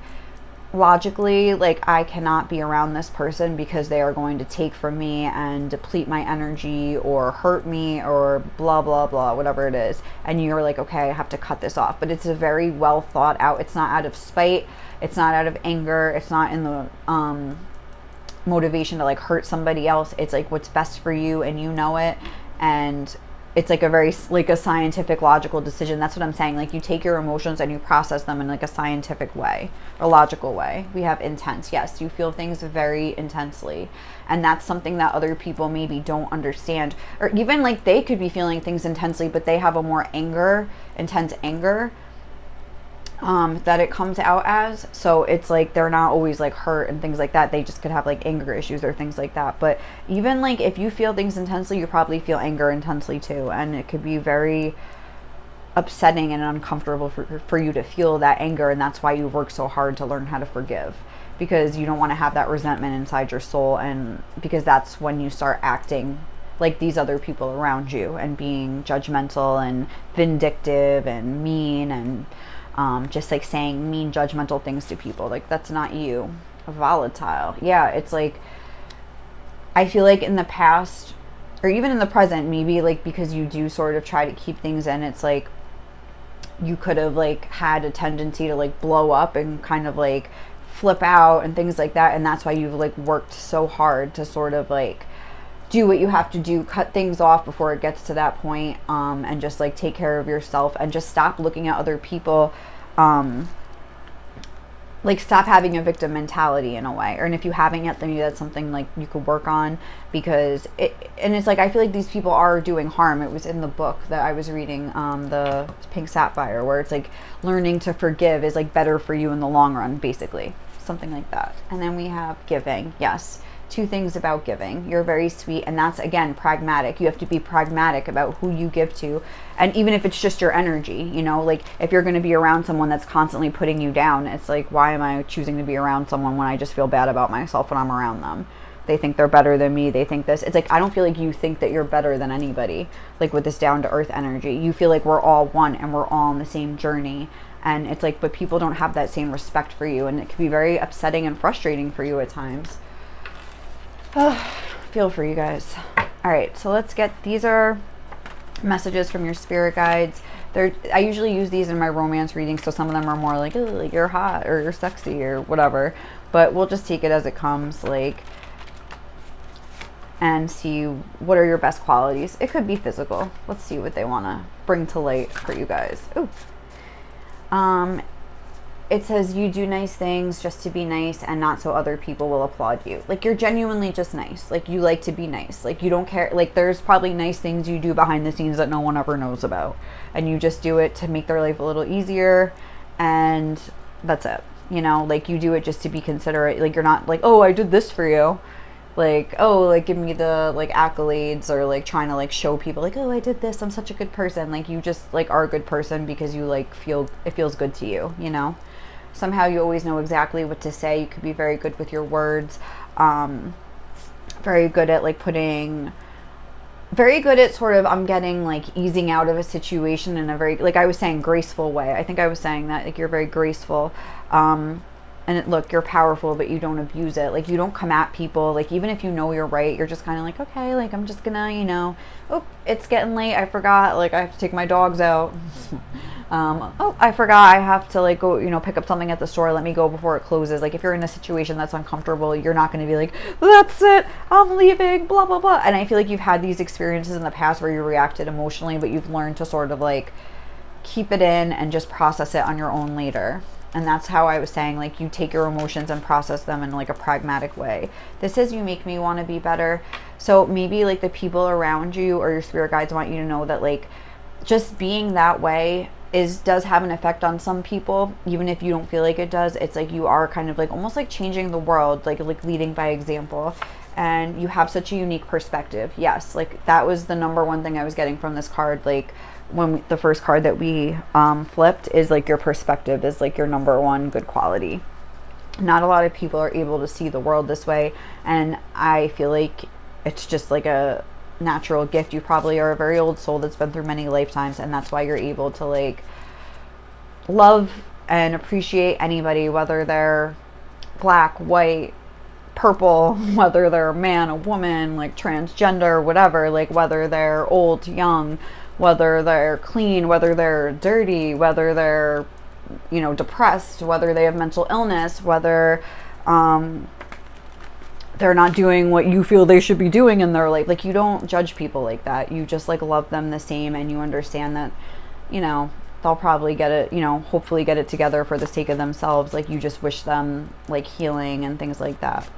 logically, like I cannot be around this person because they are going to take from me and deplete my energy or hurt me or blah blah blah, whatever it is, and you're like, okay, I have to cut this off. But it's a very well thought out. It's not out of spite, it's not out of anger, it's not in the motivation to like hurt somebody else. It's like what's best for you, and you know it, and it's like a very like a scientific logical decision. That's what I'm saying. Like you take your emotions and you process them in like a scientific way or logical way. We have intense. Yes, you feel things very intensely, and that's something that other people maybe don't understand, or even like they could be feeling things intensely, but they have a more intense anger that it comes out as. So it's like they're not always like hurt and things like that. They just could have like anger issues or things like that. But even like if you feel things intensely, you probably feel anger intensely too, and it could be very upsetting and uncomfortable for you to feel that anger. And that's why you work so hard to learn how to forgive, because you don't want to have that resentment inside your soul, and because that's when you start acting like these other people around you and being judgmental and vindictive and mean and just like saying mean judgmental things to people. Like that's not you. Volatile. Yeah, it's like I feel like in the past or even in the present, maybe like because you do sort of try to keep things in, it's like you could have like had a tendency to like blow up and kind of like flip out and things like that, and that's why you've like worked so hard to sort of like do what you have to do, cut things off before it gets to that point, and just like take care of yourself and just stop looking at other people, like stop having a victim mentality in a way. And if you haven't yet, then maybe that's something like you could work on, because it's like I feel like these people are doing harm. It was in the book that I was reading, the Pink Sapphire, where it's like learning to forgive is like better for you in the long run, basically something like that. And then we have giving. Yes, two things about giving. You're very sweet, and that's again pragmatic. You have to be pragmatic about who you give to, and even if it's just your energy, you know, like if you're going to be around someone that's constantly putting you down, it's like, why am I choosing to be around someone when I just feel bad about myself when I'm around them? They think they're better than me, they think this. It's like I don't feel like you think that you're better than anybody. Like with this down to earth energy, you feel like we're all one and we're all on the same journey. And it's like, but people don't have that same respect for you, and it can be very upsetting and frustrating for you at times. Feel for you guys. All right, so let's get, these are messages from your spirit guides. I usually use these in my romance readings, so some of them are more like, oh, like you're hot or you're sexy or whatever, but we'll just take it as it comes, like, and see what are your best qualities. It could be physical. Let's see what they want to bring to light for you guys. Ooh. It says you do nice things just to be nice and not so other people will applaud you. Like you're genuinely just nice. Like you like to be nice. Like you don't care. Like there's probably nice things you do behind the scenes that no one ever knows about. And you just do it to make their life a little easier. And that's it. You know, like you do it just to be considerate. Like you're not like, oh, I did this for you. Like, oh, like give me the like accolades, or like trying to like show people like, oh, I did this, I'm such a good person. Like you just like are a good person because you like it feels good to you, you know? Somehow you always know exactly what to say. You could be very good with your words. Very good at like very good at sort of, I'm getting like easing out of a situation in a very, like I was saying, graceful way. I think I was saying that, like you're very graceful. And look, you're powerful, but you don't abuse it. Like you don't come at people. Like even if you know you're right, you're just kind of like, okay, like I'm just gonna, you know, oh, it's getting late, I forgot, like I have to take my dogs out. Oh, I forgot I have to like go, pick up something at the store. Let me go before it closes. Like if you're in a situation that's uncomfortable, you're not going to be like, that's it, I'm leaving, blah, blah, blah. And I feel like you've had these experiences in the past where you reacted emotionally, but you've learned to sort of like keep it in and just process it on your own later. And that's how I was saying, like, you take your emotions and process them in like a pragmatic way. This is, you make me want to be better. So maybe like the people around you or your spirit guides want you to know that like just being that way does have an effect on some people, even if you don't feel like it does. It's like you are kind of like almost like changing the world, like leading by example. And you have such a unique perspective. Yes, like that was the number one thing I was getting from this card. Like the first card that we flipped is like your perspective is like your number one good quality. Not a lot of people are able to see the world this way, and I feel like it's just like a natural gift. You probably are a very old soul that's been through many lifetimes, and that's why you're able to like love and appreciate anybody, whether they're black, white, purple, whether they're a man, a woman, like transgender, whatever, like whether they're old, young, whether they're clean, whether they're dirty, whether they're, depressed, whether they have mental illness, whether they're not doing what you feel they should be doing in their life. Like you don't judge people like that. You just like love them the same, and you understand that, they'll probably get it, hopefully get it together for the sake of themselves. Like you just wish them like healing and things like that.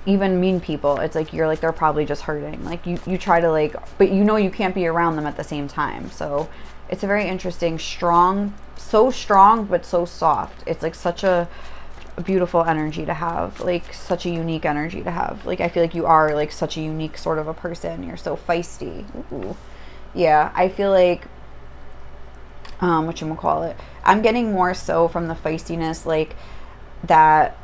Even mean people, it's like you're like they're probably just hurting. Like you try to like, but you can't be around them at the same time. So it's a very interesting, so strong but so soft. It's like such a beautiful energy to have, like such a unique energy to have. Like I feel like you are like such a unique sort of a person. You're so feisty. Ooh. Yeah, I feel like whatchamacallit, I'm getting more so from the feistiness like that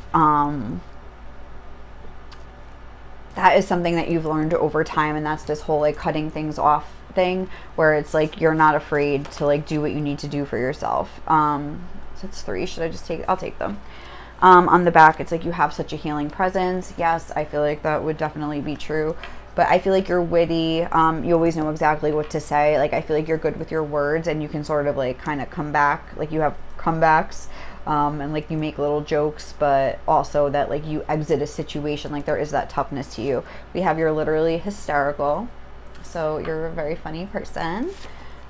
that is something that you've learned over time, and that's this whole like cutting things off thing where it's like you're not afraid to like do what you need to do for yourself. So it's 3. Should I just I'll take them. On the back, it's like you have such a healing presence. Yes, I feel like that would definitely be true. But I feel like you're witty. You always know exactly what to say. Like I feel like you're good with your words, and you can sort of like kind of come back. Like you have comebacks. And like you make little jokes, but also that like you exit a situation, like there is that toughness to you. We have you're literally hysterical, so you're a very funny person.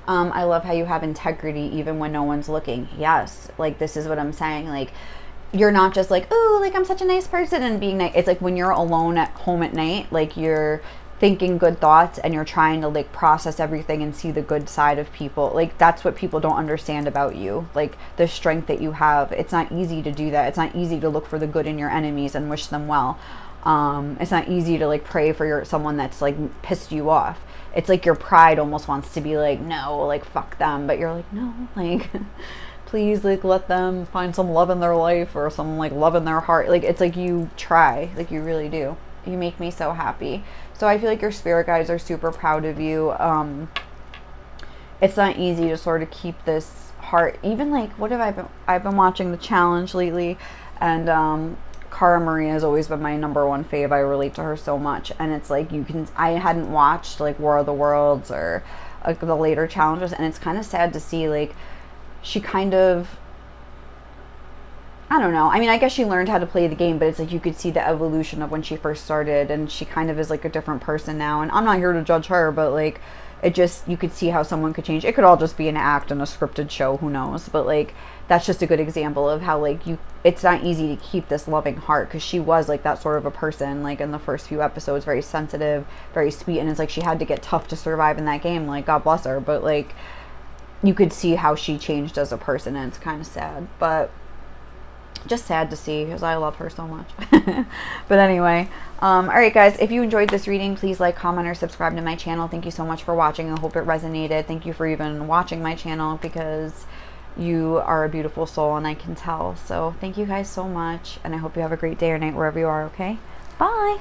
I love how you have integrity even when no one's looking. Yes, like this is what I'm saying. Like you're not just like, oh, like I'm such a nice person and being nice. It's like when you're alone at home at night, like you're thinking good thoughts and you're trying to like process everything and see the good side of people. Like that's what people don't understand about you, like the strength that you have. It's not easy to do that. It's not easy to look for the good in your enemies and wish them well. It's not easy to like pray for someone that's like pissed you off. It's like your pride almost wants to be like, no, like fuck them, but you're like, no, like please like let them find some love in their life or some like love in their heart. Like it's like you try, like you really do. You make me so happy. So I feel like your spirit guides are super proud of you. It's not easy to sort of keep this heart. Even like, what have I've been watching The Challenge lately, and Cara Maria has always been my number one fave. I relate to her so much, and it's like I hadn't watched like War of the Worlds or like the later challenges, and it's kind of sad to see like she kind of, I don't know. I mean, I guess she learned how to play the game, but it's like you could see the evolution of when she first started, and she kind of is like a different person now. And I'm not here to judge her, but like it just, you could see how someone could change. It could all just be an act and a scripted show, who knows? But like that's just a good example of how like it's not easy to keep this loving heart, because she was like that sort of a person, like in the first few episodes, very sensitive, very sweet, and it's like she had to get tough to survive in that game. Like God bless her, but like you could see how she changed as a person, and it's kind of sad, but just sad to see because I love her so much. But anyway, all right guys, if you enjoyed this reading, please like, comment, or subscribe to my channel. Thank you so much for watching. I hope it resonated. Thank you for even watching my channel, because you are a beautiful soul and I can tell. So thank you guys so much, and I hope you have a great day or night wherever you are. Okay, bye.